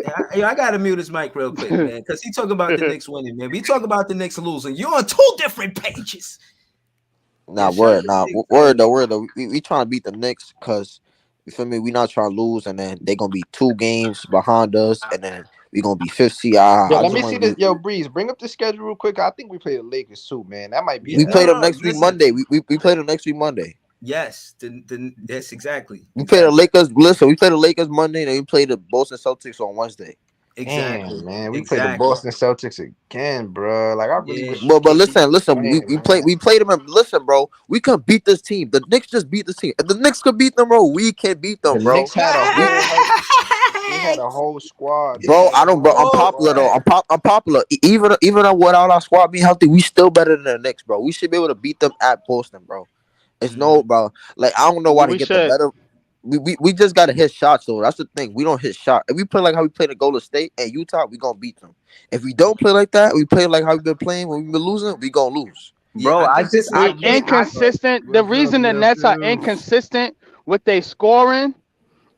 I gotta mute his mic real quick, man, because he talking about the Knicks winning, man. We talk about the Knicks losing. You're on 2 different pages. nah Yeah, word, shout out to word Big though. We trying to beat the Knicks because you feel me. We not trying to lose, and then they gonna be 2 games behind us, and then we gonna be 5th CI. Yeah, I let just me want see to this. be. Yo, Breeze, bring up the schedule real quick. I think we play the Lakers too, man. That might be Yeah, We a play L. them next week listen. Monday. We play them next week Monday. Yes, that's exactly. We play the Lakers. Listen, we play the Lakers Monday, and we play the Boston Celtics on Wednesday. Exactly. Damn, man. We play the Exactly. Boston Celtics again, bro. Like, I really Yeah. wish But KD listen, was we playing, played them. And listen, bro, we can beat this team. The Knicks just beat this team. If the Knicks could beat them, bro, we can beat them, The bro. Knicks had a whole they had a whole squad, Bro, bro. I don't, bro. I'm Oh, popular though. fact. I'm popular. Even without our squad being healthy, we still better than the Knicks, bro. We should be able to beat them at Boston, bro. It's no, bro. Like I don't know why they We get the should. better. We just gotta hit shots though. That's the thing. We don't hit shot. If we play like how we played at Golden State and Utah, we gonna beat them. If we don't play like that, we play like how we've been playing when we've been losing, we gonna lose. Yeah, Bro, I think this is They the game. inconsistent. The reason the Nets are inconsistent with their scoring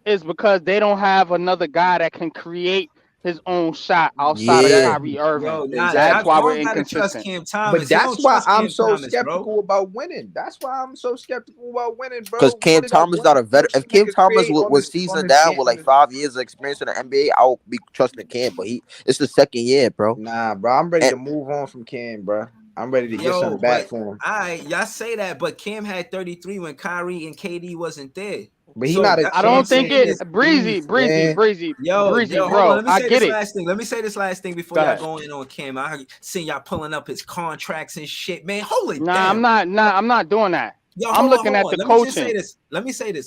is because they don't have another guy that can create his own shot outside of Yeah. Kyrie Irving. Yo, That's why we're John gotta trust inconsistent. Cam Thomas. But He that's don't why trust I'm Cam so Thomas, skeptical bro. about winning. That's why I'm so skeptical about winning, bro. Because Cam What did I Thomas not a veteran. If Cam nigga Thomas create on was this seasoned down with like game? 5 years of experience in the NBA, I would be trusting Cam. But it's the second year, bro. Nah, bro. I'm ready And- to move on from Cam, bro. I'm ready to get Yo, something back but for him. y'all say that, but Cam had 33 when Kyrie and KD wasn't there. But he So not a that's I what I'm don't think saying it is- breezy, man. Yo, hold on. bro. Let me I say get this it. last thing. Let me say this last thing before Go y'all ahead. go in on Cam. I seen y'all pulling up his contracts and shit, man. Holy Nah, damn. I'm not doing that. Yo, I'm hold looking on, at hold the on. Let me just say coaching. this.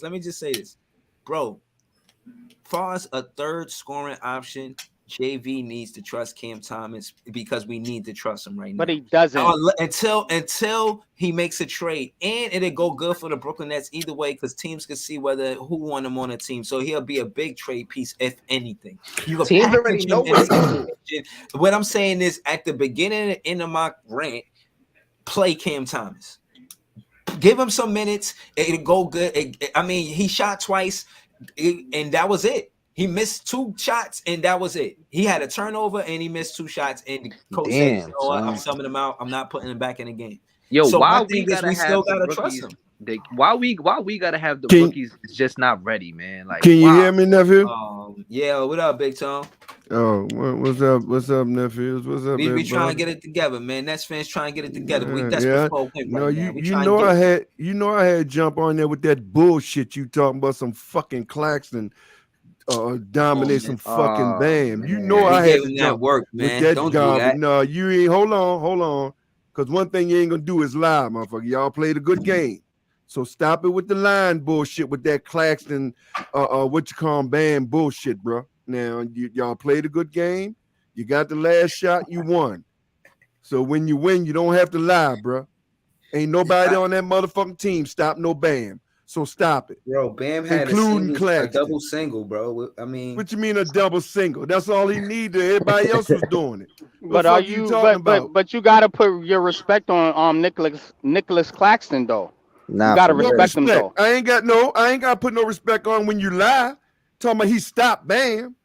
Let me just say this, bro. Far as a third scoring option, JV needs to trust Cam Thomas because we need to trust him right now. But he doesn't. Until he makes a trade, and it'll go good for the Brooklyn Nets either way because teams can see who want him on a team. So he'll be a big trade piece if anything. You can Teams package already him know in what a he's gonna do. situation. What I'm saying is, at the beginning and end of my rant, play Cam Thomas. Give him some minutes. It'll go good. I mean, he shot twice, and that was it. He missed 2 shots, and that was it. He had a turnover, and he missed 2 shots. And the coach said, Damn, "You know what? I'm son. summing him out. I'm not putting him back in the game." Yo, So why my we thing is, gotta we have still the gotta trust rookies? him. Why we gotta have the Can- rookies just not ready, man? Like, Can you why? hear me, nephew? Yeah. What up, Big Tom? Oh, what's up? What's up, nephews? What's up, We everybody? trying to get it together, man. Nets fans trying to get it together. We Yeah, desperate yeah. for a win No, right now. We you trying know to get I had jump on there with that bullshit you talking about some fucking Claxton dominate some fucking Bam. You know We I had gave to him that jump work, with man. that Don't do garbage. that. No, you ain't. Hold on. Because one thing you ain't gonna do is lie, motherfucker. Y'all played a good game. So stop it with the line bullshit with that Claxton, what you call 'em, Bam bullshit, bro. Now y'all played a good game. You got the last shot, you won. So when you win, you don't have to lie, bro. Ain't nobody on that motherfucking team stop no Bam. So stop it. Bro, Bam had Including a Claxton. double single, bro. I mean, What you mean a double single? That's all he needed. Everybody else was doing it. But are you? But you gotta put your respect on Nicholas Claxton though. Nah, you gotta for real. respect him though. I ain't got to put no respect on when you lie. Talking about he stopped Bam.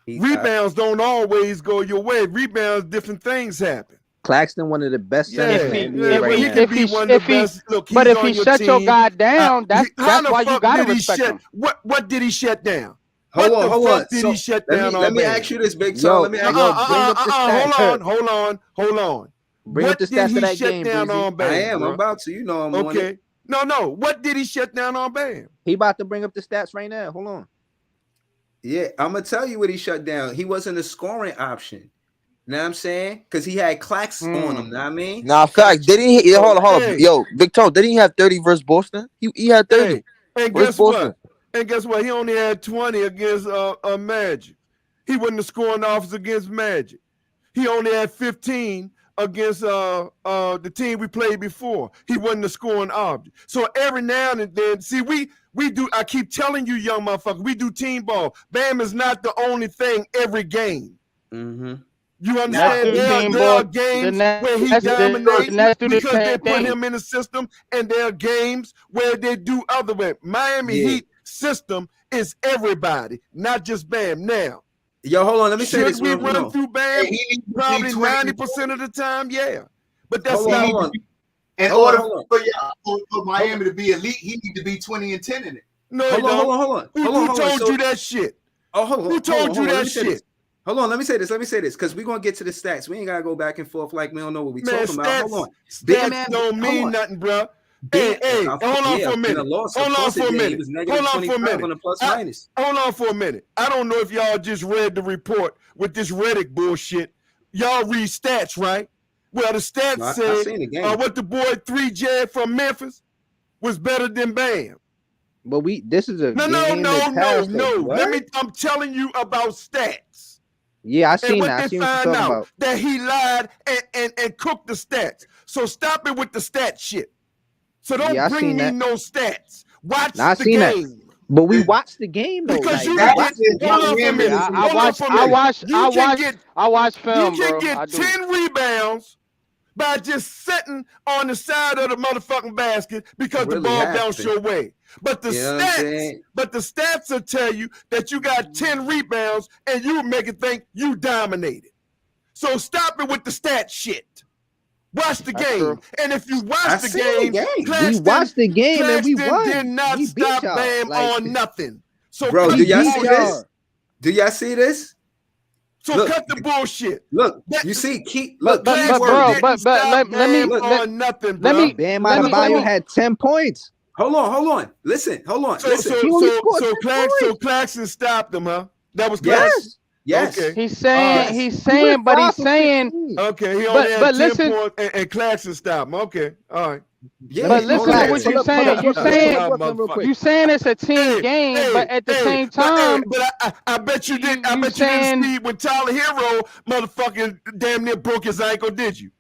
Rebounds don't always go your way. Rebounds, different things happen. Claxton, one of the best centers in the NBA right now. He can be one of the best. Look, But he's if on he your shut your team. guy down, How that's the why you fuck gotta did he respect shut? him. What did he shut down? Hold What on, the hold fuck on. did So he shut let down me on let me Bam? ask you this, Big Tom. Let me ask you. Hold on. Bring What up the did stats he of that shut game, down Breezy. on Bam? I am. bro? I'm about to. You know, I'm on Okay. it. No. What did he shut down on Bam? He about to bring up the stats right now. Hold on. Yeah, I'm gonna tell you what he shut down. He wasn't a scoring option. Know what I'm saying? Because he had Clax on him. Know what I mean? Nah, fact. Didn't he? Hold on. Yo, Big Toe, didn't he have 30 versus Boston? He had 30. And versus guess Boston. what? He only had 20 against Magic. He wasn't the scoring officer against Magic. He only had 15 against the team we played before. He wasn't the scoring object. So every now and then, see, we do. I keep telling you, young motherfucker, we do team ball. Bam is not the only thing every game. Mm-hmm. You understand? There are games where he dominates because they put him in the system, and there are games where they do other way. Miami Heat system is everybody, not just Bam. Now, yo, hold on. Let me say this. Should we run through Bam? Probably 90% of the time, yeah. But that's Hold not. on. In Hold order on. for Miami to be elite, he need to be 20 and 10 in it. No, hold on. Who told you that shit? Oh, hold on. Who told you that shit? Hold on, let me say this, because we're gonna get to the stats. We ain't gotta go back and forth like we don't know what we talking about. Hold on. Stats don't mean nothing, bro. Hey, hold on for a minute. Hold on for a minute. Hold on for a minute. I don't know if y'all just read the report with this Reddick bullshit. Y'all read stats, right? Well, the stats say what the boy 3J from Memphis was better than Bam. But this is a no. I'm telling you about stats. Yeah, I seen what that. I they seen what find you're talking out about. that he lied and cooked the stats. So stop it with the stat shit. So don't bring me no stats. Watch the game. That. But we watched the game though. Because like, I watch film, You can bro. get 10 rebounds by just sitting on the side of the motherfucking basket because the Really ball have bounced to. your way. But the You know what I'm saying? stats will tell you that you got 10 rebounds and you make it think you dominated. So stop it with the stat shit. Watch the game. true. And if you I watch the seen game, the game. We Claxton, watched the game and we Claxton won. did not We beat stop y'all. Bam Like, on nothing. So Bro, cut do the y'all see bullshit. this? Do y'all see this? So Look. cut the bullshit. Look, That- you see, But bro, Claxton but didn't stop let me Bam let, on nothing, bro. let me Bam let me- Adebayo had 10 points. hold on. Listen, hold on. So Listen. He only scored 10 Claxton stopped him, huh? That was Claxton. Yes. Okay. he's saying Yes. he's saying, but he's saying. Okay, he But- only had but 10 listen- points and Claxton stopped him. Okay, all right. Yeah, But hold listen on. to what you're saying. You saying you saying it's a team game, but at the same time, But I bet you didn't. I you bet you saying- didn't see when Tyler Hero motherfucking damn near broke his ankle, did you?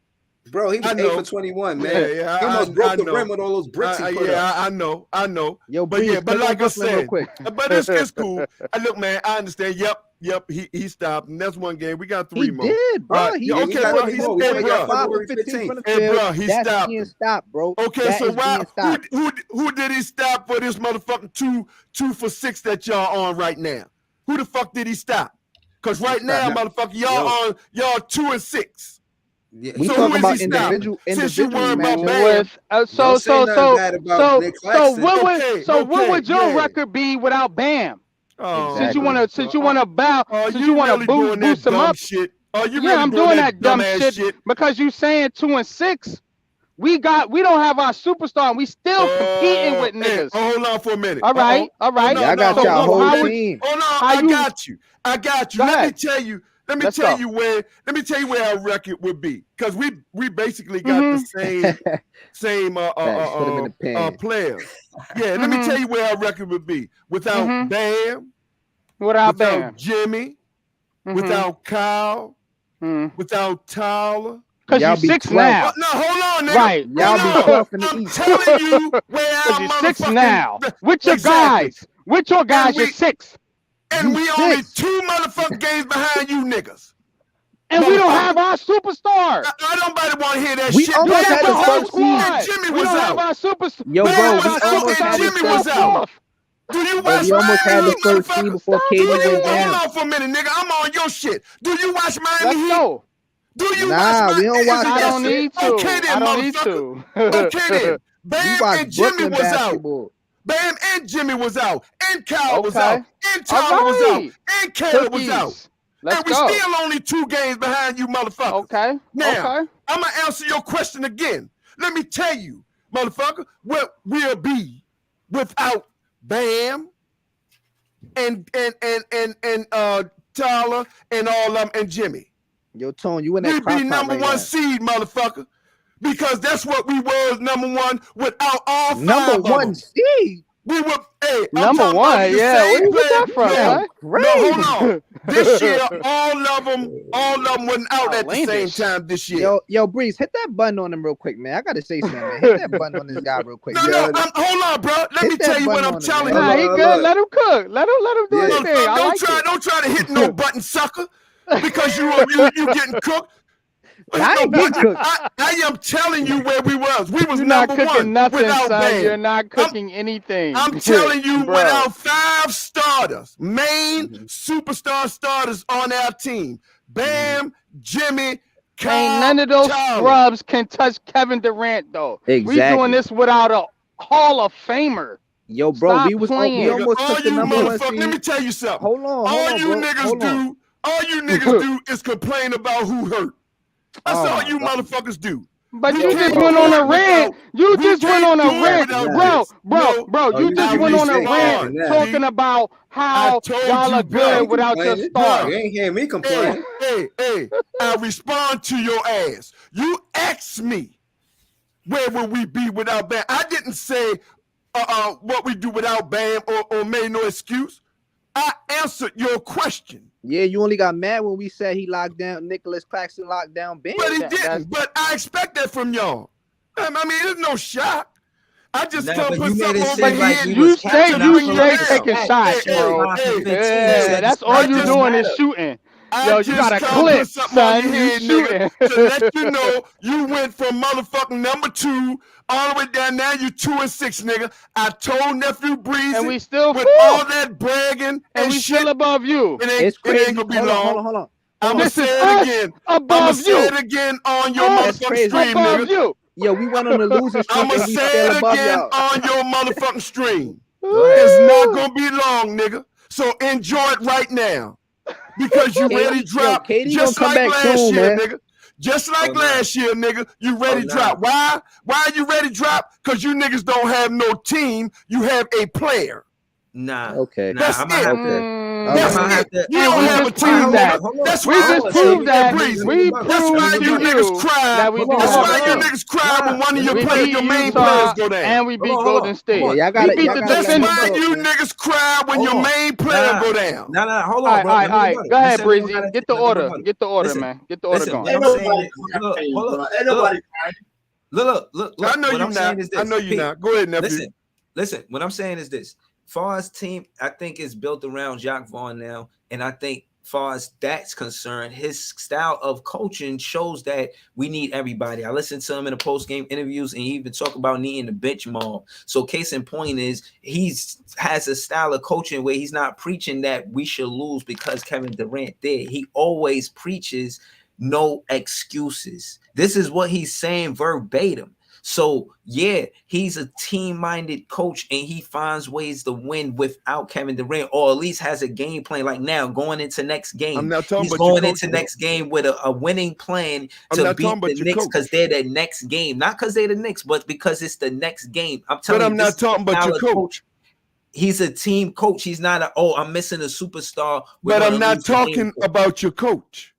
Bro, he was I 8 know. for 21, man. Yeah, he almost I broke the know. rim with all those bricks he put up. I know. Yo, But Breeze, yeah, but click on like I Brooklyn real said, quick. but it's cool. Look, man, I understand. Yep. He stopped, and that's one game. We got 3 He more. did, bro. Right. He Yeah, he okay, scored bro, 10 he's- points, hey, bro. 5 for February 15 from the 15th. Hey, field. bro, he That's stopped being him. stopped, bro. Okay, That so is why? being stopped. Who did he stop for this motherfucking 2 for 6 that y'all on right now? Who the fuck did he stop? Because right now, motherfucker, y'all 2 and 6. Yeah. We So talking who is about he stopping? individual Since you worry about matchups. Bam. with Don't say nothing bad about Nick Claxton. what Okay, would your yeah. record be without Bam? Oh, Since you Exactly. wanna bow, Are since you wanna really doing boost that him dumb up. shit? Are you Yeah, really I'm doing doing that dumb dumbass shit because you saying 2 and 6. We don't have our superstar, and we still competing with Hey, niggas. hold on for a minute. All right. No, Y'all got hold y'all on, whole hold on. team. Hold on, How I you- got you. Go Let me ahead. tell you. Let Let's me tell go. you where our record would be, because we basically got the same Facts. Put him in the pen. players. Yeah, let me tell you where our record would be without Mhm. Bam, Without Bam. Jimmy, without Kyle, without Tyler. Because Y'all you be 6 12th. now. No, hold on, nigga. Right. Y'all be Hold on. 12th in the I'm East. telling you where our Because you're 6 motherfucking now. With your Exactly. guys. With your guys, we- you're 6. And You we only 6. 2 motherfucking games behind you niggas. And we don't Motherfucker. have our superstar. I don't want to hear that We shit. almost We Bam have had the the was whole out, first seed. squad. and Jimmy We was don't have out. our superstar. Yo, Bam bro, was we out, almost and had the Jimmy first was seed. out. Do you Bro, watch we almost had the Miami first Heat, seed before motherfucker? KD Do you went hold down. on for a minute, nigga? I'm on your shit. Do you watch Miami Let's Heat? go. Do you Nah, watch we don't watch I that don't shit. need to. Okay then, I don't need motherfucker. to. Okay then. We Bam watch and Jimmy Brooklyn was out. basketball. Bam and Jimmy was out. And Kyle was Okay. out. And Tyler was out. right. And Caleb was Cookies. out. Let's and we go. still only 2 games behind you, motherfucker. Okay. Now, Okay. I'm gonna answer your question again. Let me tell you, motherfucker, what we'll be without Bam and Tyler and all of them and Jimmy. Yo, Tone, you in that We crock be pot number right 1 now. seed, motherfucker. Because that's what we was, number 1, without all 5 Number of 1 them. seed. We were, hey, I'm Number talking 1. about the Yeah. same Where you get player. that from, No, son? no, hold on. This year, all of them wasn't out at the same Outlandish. time this year. Yo, Breeze, hit that button on him real quick, man. I gotta say something, man. Hit that button on this guy real quick. No, man. hold on, bro. Let Hit me that tell you what button I'm on him, telling man. you. Nah, he Look, good. look. Let him cook. Let him do Yeah. his thing. I Don't like it. don't try to hit no button, sucker, because you getting cooked. I ain't get cooked. I am telling you where we was. We was You're not number cooking 1 nothing, without son. Bam. You're not cooking anything. I'm telling you, Bro. without 5 starters, main superstar starters on our team, Bam, Jimmy, Kyle, Ain't none of those Tyler. scrubs can touch Kevin Durant, though. We Exactly. doing this without a Hall of Famer. Yo, bro, Stop we playing. almost All took the you number 1 motherfuckers, let me seed. tell you something. Hold on, All you bro. niggas Hold on. do, all you niggas do is complain about who hurt. That's Oh all my you God. motherfuckers do. But We you can't just do went it on a rant. without- You we just went can't on a do it rant, without bro. this. No, You you just can't went be on a saying rant that. talking about how I told y'all you, are bro. good without your Complaining. star. You ain't hear me Hey, complain. hey, I respond to your ass. You asked me, where would we be without Bam? I didn't say what we do without Bam or made no excuse. I answered your question. Yeah, you only got mad when we said he locked down Nicholas Claxton locked down Bam. But he That's- didn't. But I expect that from y'all. I mean, there's no shock. I just Nah, come but put you made something it over seem But like here. we you was straight catching you up from straight the taking back. shots, Hey, bro. hey, hey, Yeah, said that's it's all you practice. doing is matter. shooting. Yo, you just got a come clip, put something on son. your You head, nigga, shooting. to let you know you went from motherfucking number 2 all the way down. Now you 2-6, nigga. I told nephew Breezy And we still with fourth. all that bragging And we shit, still above you. it It's ain't crazy. gonna be Hold long. on. I'm gonna This is say us it again. I'm gonna above say you. it again on your Us That's motherfucking crazy. stream, above nigga. you. Yo, we went on a losing streak I'm gonna and we say still it above again y'all. on your motherfucking stream. Go ahead. It's not gonna be long, nigga. So enjoy it right now. Because you ready to drop KD just gonna come like back last soon, year, man. nigga. Just like Oh, nah. last year, nigga. You ready Oh, to nah. drop. Why? Why are you ready to drop? Because you niggas don't have no team. You have a player. Nah. Okay. Nah, That's I'm gonna it. have to. That's I'm gonna have it. to. You And don't we have a just team, proved that. nigga. That's We why just I proved that. Breezy. We That's why proved you to niggas you cry. that we do That's have why a you team. niggas cry when one of your We players, beat your main Utah players go down. and we beat Golden State. Yeah, y'all We gotta, beat y'all the gotta let That's me defending. why talk, you man. niggas cry when your main player go down. Nah, hold All on, right, bro. all Let me right. rebut it. Go You ahead, said we don't Breezy. gotta- Get the let me order. rebut it. Get the order, Listen, man. Get the order listen, going. what Ain't I'm saying nobody is, crying, hold bro. up, Ain't nobody crying. look. I know What you I'm saying not. is this. I know you Pete, not. Go ahead, nephew. Listen. What I'm saying is this. Far's team, I think, is built around Jacques Vaughn now, and I think, far as that's concerned, his style of coaching shows that we need everybody. I listened to him in the post-game interviews, and he even talk about needing the bench mob. So, case in point is has a style of coaching where he's not preaching that we should lose because Kevin Durant did. He always preaches no excuses. This is what he's saying verbatim. So, yeah, he's a team-minded coach, and he finds ways to win without Kevin Durant, or at least has a game plan. Like now, going into next game, I'm not talking he's about your going into coach, bro. next game with a winning plan I'm to not beat talking about the your Knicks coach. because they're the next game. Not because they're the Knicks, but because it's the next game. I'm telling But you, I'm this not is the talking about your style of coach. He's a team coach. He's not I'm missing a superstar. But I'm not talking about your coach.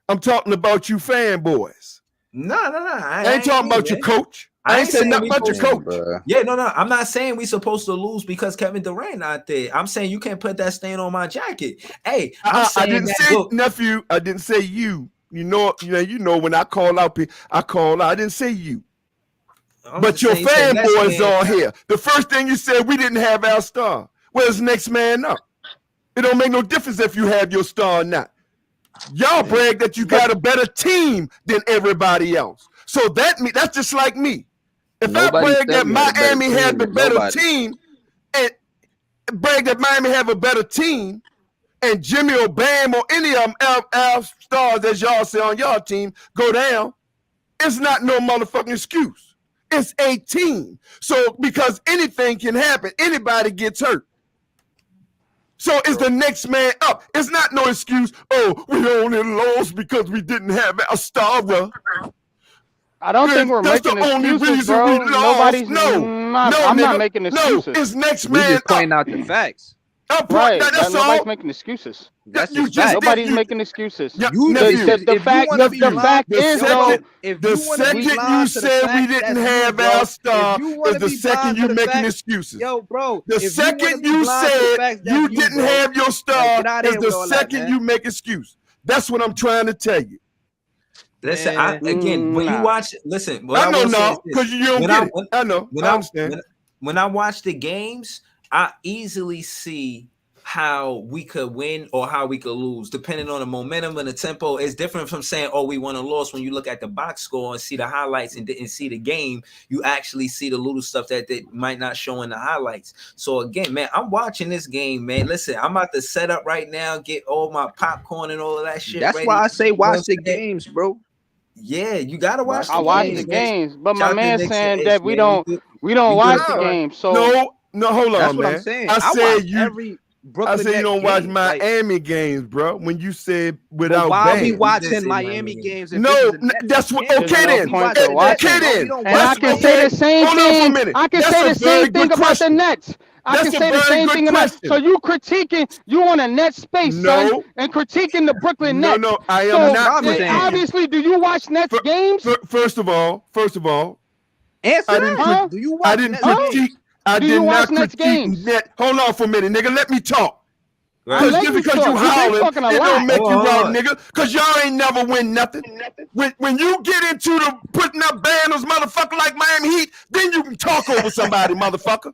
I'm talking about you fanboys. No. I ain't talking about your coach. I ain't saying nothing about your coach. Yeah, no. I'm not saying we supposed to lose because Kevin Durant not there. I'm saying you can't put that stain on my jacket. Hey, I'm saying I didn't that, say look, nephew. I didn't say you. You know when I call out people, I call out. I didn't say you. I'm But just your saying, you said next fanboys man. are here. The first thing you said, we didn't have our star. Where's next man up? It don't make no difference if you have your star or not. Y'all brag that you got a better team than everybody else. So that's just like me. If Nobody I brag said that we had a better Miami team had the than better nobody. team, and brag that Miami have a better team, and Jimmy or Bam or any of them our stars, as y'all say on y'all team, go down, it's not no motherfucking excuse. It's a team. So because anything can happen, anybody gets hurt. So is the next man up. It's not no excuse. Oh, we only lost because we didn't have our star. I don't think we're That's making the only excuses, reason bro. we lost. Nobody's I'm I'm not making excuses. No, it's next We man just up. pointing out the facts. Right. That's Nobody's all. making excuses. That's You just just facts. Nobody's you- making excuses. Yeah, You nephew, just- The if you fact wanna the be fact blind- is the though. second- If the you wanna be second blind you to the said we facts, didn't that's have bro. our star If you is wanna the be second blind you to the making facts- excuses. Yo, bro. The if second you, wanna be you blind to the said facts, you that's didn't bro. have your star get outta is here the with all that, second man. you make excuse. That's what I'm trying to tell you. Listen, Man. when you Nah. watch, listen, what I know will say now is this. because you don't When get I- it. when- I know. when I I understand. when I watch the games, I easily see how we could win or how we could lose, depending on the momentum and the tempo. It's different from saying, "Oh, we won or lost." When you look at the box score and see the highlights and didn't see the game, you actually see the little stuff that they might not show in the highlights. So again, man, I'm watching this game, man. Listen, I'm about to set up right now, get all my popcorn and all of that shit That's ready. why I say You know what watch I'm the saying? games, bro. Yeah, you gotta watch. I the watch games, the man. games, but Shout my out to man Knicks saying and that Ish, we man. don't We watch good. the game. So No, hold That's on, what man. I'm saying. I I said watch you. every Brooklyn I said you Nets don't watch game. Like, Miami games, bro. When you said but without why we Bam. watching say Miami Miami games? If No, this is a Nets that's what. game? There's Okay no then. point If to the watching. Nets Okay won, we then. don't And I watch can them. say the same Hold on for a thing. minute. I can That's say a the very same good thing about the question. Nets. I That's can a say the very same good thing about. question. So you critiquing, you on a net space, son, No. and critiquing the Brooklyn No, Nets. no, I am So not I'm saying. obviously, do you watch Nets games? First of all, Answer I didn't. that. Huh? Do you I watch didn't Nets critique. games? I Do did you watch not Nets critique games? net. Hold on for a minute, nigga. Let me talk. I Cause let just you because talk. you You've been howling, talking a it lot. don't make you Hold out, on. nigga. Cause y'all ain't never win nothing. When you get into the putting up banners, motherfucker, like Miami Heat, then you can talk over somebody, motherfucker.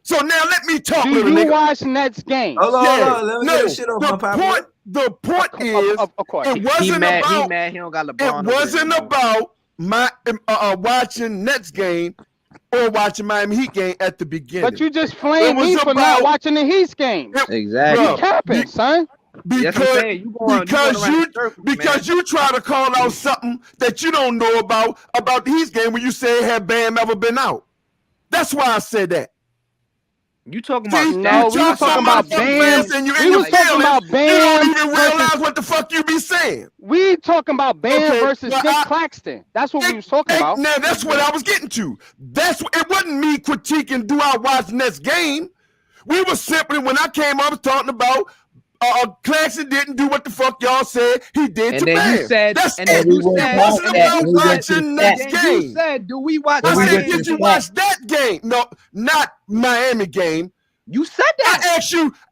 So now let me talk, Do little you nigga. watch Nets games? Hold on, Yeah, hold on. Let me no. get this shit off my The popcorn. point, The point is, Of course. it He wasn't mad. about. He mad. He don't got LeBron. It over there wasn't no more. about my watching Nets game or watching Miami Heat game at the beginning. But you just flamed was me for about- not watching the Heat's game. Exactly. Bro, You capping, son. That's what I'm saying. You going around in circles, because you try to call out something that you don't know about the Heat game when you say had Bam ever been out. That's why I said that. You talking See, about No, we you was talking about motherfucking Bam. fans and you We in your was talking feelings, about you don't Bam even realize versus- what the fuck you be saying. We talking about Bam Okay, versus well, Nick Claxton. That's what we was talking about. Now that's what I was getting to. It wasn't me critiquing. Do I watch Nets game? We were simply when I came, I was talking about Claxton didn't do what the fuck y'all said he did And to then Bam. you said, That's and it. then you It said, wasn't and about then you watching said, Nets and then you game. said, do we watch? I my said, game? did you watch that game? No, not Miami game. You said that.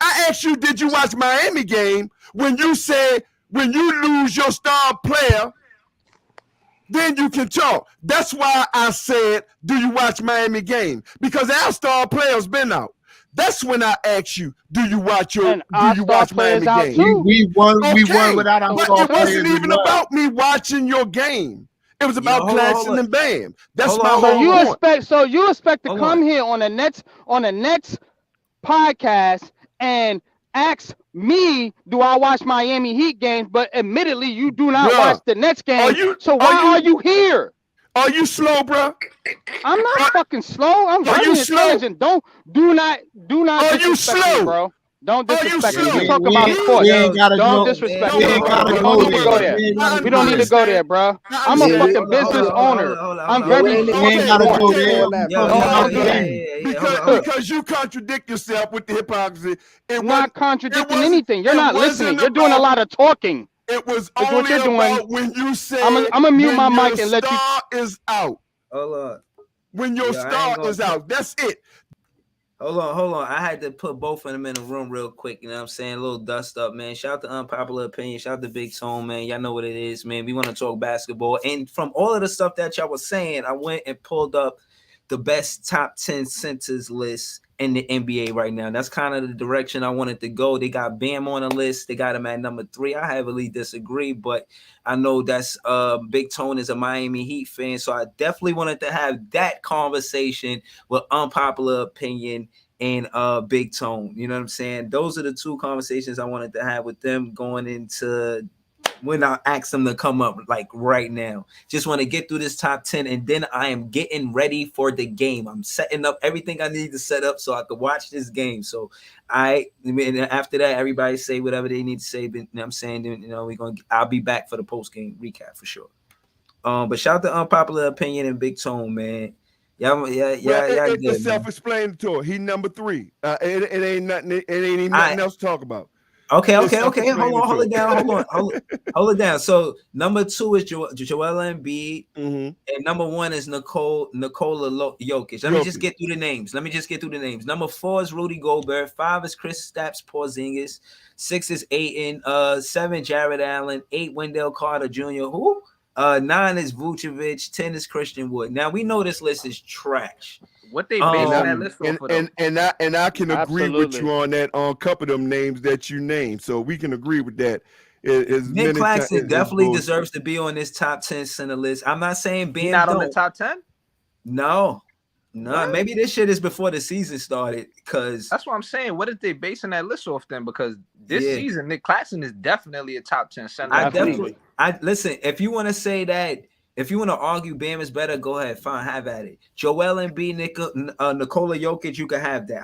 I asked you, did you watch Miami game when you said when you lose your star player, then you can talk. That's why I said, do you watch Miami game? Because our star player's been out. That's when I asked you, do you watch Miami game? We won Okay, without our but star it wasn't players as even well. about me watching your game. It was about hold on, Claxton hold on. and Bam. That's Hold my on, whole So point. you expect to Hold come on. here on a Nets podcast and ask me, do I watch Miami Heat games? But admittedly, you do not Bruh, watch the Nets game. So why are you here? Are you slow, bro? I'm not fucking slow. I'm Are very you slow? intelligent. Do not Are you disrespect me, slow? bro. Don't Are you disrespect me. slow? We talk We about ain't- sports. we ain't gotta Don't go- disrespect we me, ain't bro. gotta We go don't need to there. go there. I We don't need to go there, bro. I'm a Yeah, fucking hold on, business owner. I'm very. We ain't gotta go there. Don't do that. Because you contradict yourself with the hypocrisy. Not contradicting wasn't- anything. You're it not wasn't listening. You're doing a about- lot of talking. It was That's only what you're doing. about when you said I'ma mute when my your mic and let you. star is out. Hold on. When your Yeah, I ain't star gonna- is out. That's it. Hold on. I had to put both of them in the room real quick. You know what I'm saying? A little dust up, man. Shout out to Unpopular Opinion. Shout out to Big Tone, man. Y'all know what it is, man. We want to talk basketball. And from all of the stuff that y'all was saying, I went and pulled up the best top 10 centers list in the NBA right now. That's kind of the direction I wanted to go. They got Bam on the list. They got him at number 3. I heavily disagree, but I know that's Big Tone is a Miami Heat fan, so I definitely wanted to have that conversation with Unpopular Opinion and Big Tone. You know what I'm saying? Those are the two conversations I wanted to have with them going into when I ask them to come up, like right now. Just want to get through this top 10, and then I am getting ready for the game. I'm setting up everything I need to set up so I could watch this game. So after that, everybody say whatever they need to say. But, you know what I'm saying, you know, I'll be back for the post game recap for sure. But shout out to Unpopular Opinion and Big Tone, man. Well, It's it's self-explanatory. He number 3. It ain't nothing. It ain't even nothing else to talk about. Okay. It's Hold it down. self-explanatory. Hold it down. So number 2 is Joel Embiid, Mhm. and number 1 is Nikola Jokic. Let me just get through the names. Number 4 is Rudy Gobert. 5 is Kristaps Porzingis. 6 is Ayton. 7 Jared Allen. 8 Wendell Carter Jr. 9 is Vucevic. 10 is Christian Wood. Now we know this list is trash. What they basing that list off of, though? And I can agree with Absolutely. you on that on a couple of them names that you named, so we can agree with that. Nick Claxton definitely deserves to be on this top 10 center list. I'm not saying Bam Not on don't. the top 10? No. Maybe this shit is before the season started, because That's what I'm saying. What is they basing that list off then? Because this Yeah. season, Nick Claxton is definitely a top 10 center. I listen. If you want to say that, if you want to argue Bam is better, go ahead, fine, have at it. Joel Embiid, Nikola Jokic, you can have that.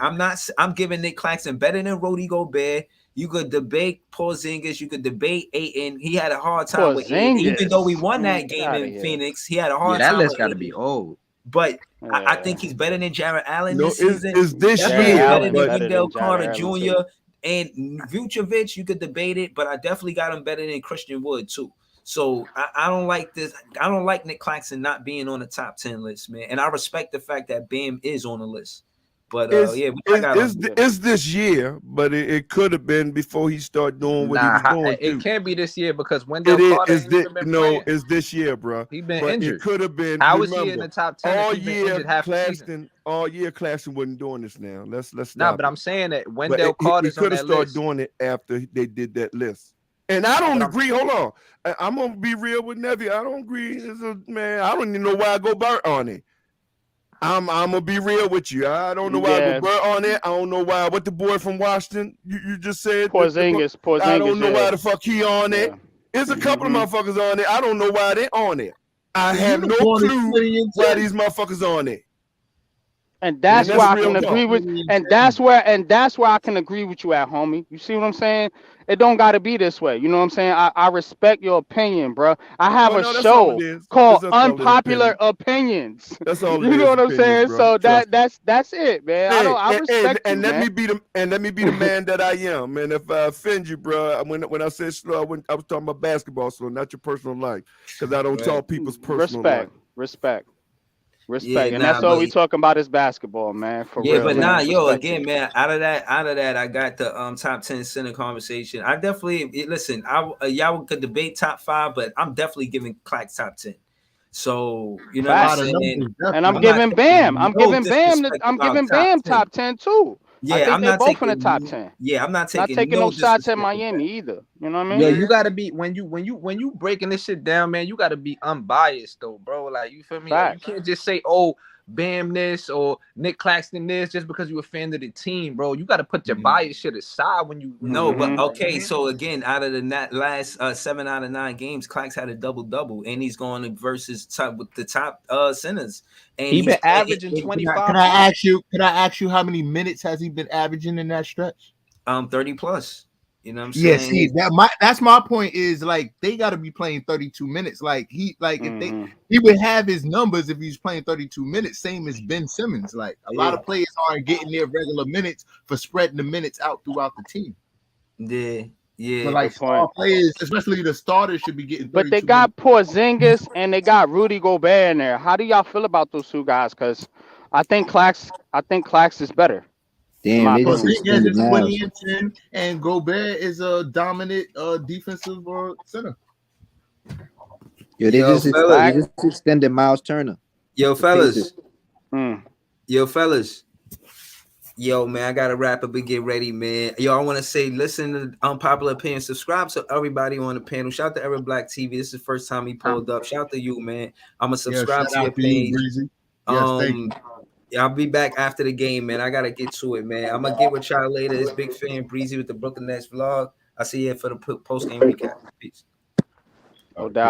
I'm giving Nick Claxton better than Rudy Gobert. You could debate Porzingis. You could debate Ayton. He had a hard time with Ayton, even though we won that game in Phoenix. He had a hard that time. list with got to Ayton. be old. But I think he's better than Jared Allen No, this season. it's this Definitely year, better than but- Wendell Jared Carter Allen, Jr. And Vucevic. You could debate it, but I definitely got him better than Christian Wood too. So I don't like this. I don't like Nick Claxton not being on the top 10 list, man. And I respect the fact that Bam is on the list. But it's this year, but it could have been before he started doing what he was doing. It can't be this year because Wendell Carter ain't even been playing. It's this year, bro. He been but injured. It could have been. How was he in the top 10? All if he been year, injured half the season? Claxton. All year, Claxton wasn't doing this. Now let's Nah, stop but it. I'm saying that But Wendell he Carter's on could have that started list. doing it after they did that list. And I don't agree. Hold on. I'm gonna be real with Neville. I don't agree. Man, I don't even know why I go Burt on it. I'm gonna be real with you. I don't know why I go Burt on it. I don't know why. What the boy from Washington you just said? Porzingis. I don't know why the fuck he on it. There's a couple of motherfuckers on it. I don't know why they on it. I have no clue why these motherfuckers on it. And that's why I can agree with, and that's where I can agree with you at, homie. You see what I'm saying? It don't gotta be this way. You know what I'm saying? I respect your opinion, bro. I have a show called Unpopular Opinions. That's all. You know what I'm saying? Bro. So that's it, man. Hey, I respect you, let me be the man that I am, man. If I offend you, bro, when I said slow, I was talking about basketball, slow, not your personal life, because I don't talk people's personal life. Respect, and that's all we talking about is basketball, man. For real. But man. Again, man. Out of that, I got the top 10 center conversation. I definitely listen. Y'all could debate top 5, but I'm definitely giving Clax top 10. So you know what I'm saying. And I'm giving Bam. I'm giving Bam top 10 too. Yeah, I'm not both in the top 10. Yeah, I'm not taking no shots at Miami either. You know what I mean? Yeah, you gotta be when you breaking this shit down, man. You gotta be unbiased though, bro. Like you feel me? Like, you can't just say, "Oh, Bam this" or Nick Claxton this just because you a fan of the team, bro. You gotta put your bias shit aside when you. But okay. So again, out of the last 7 out of 9 games, Clax had a double, and he's going versus with the top centers. And he's been averaging 25. Can I ask you how many minutes has he been averaging in that stretch? 30 plus. You know what I'm saying? Yeah, see, that's my point is like they got to be playing 32 minutes. Like he would have his numbers if he's playing 32 minutes, same as Ben Simmons. Like a lot of players aren't getting their regular minutes for spreading the minutes out throughout the team. Yeah. But like star players, especially the starters, should be getting. But they got Porzingis and they got Rudy Gobert in there. How do y'all feel about those two guys? Because I think Clax is better. Damn, they just extended 20 and 10, and Gobert is a dominant defensive center. They just extended Miles Turner. Yo, fellas. Yo, man, I gotta wrap up and get ready, man. Yo, I want to say, listen to Unpopular Opinion. Subscribe to everybody on the panel. Shout out to Eric Black TV. This is the first time he pulled up. Shout out to you, man. I'm gonna subscribe to your page. I'll be back after the game, man. I gotta get to it, man. I'm gonna get with y'all later. It's Big Fan Breezy with the Brooklyn Nets vlog. I'll see you for the post game recap. Peace. No doubt.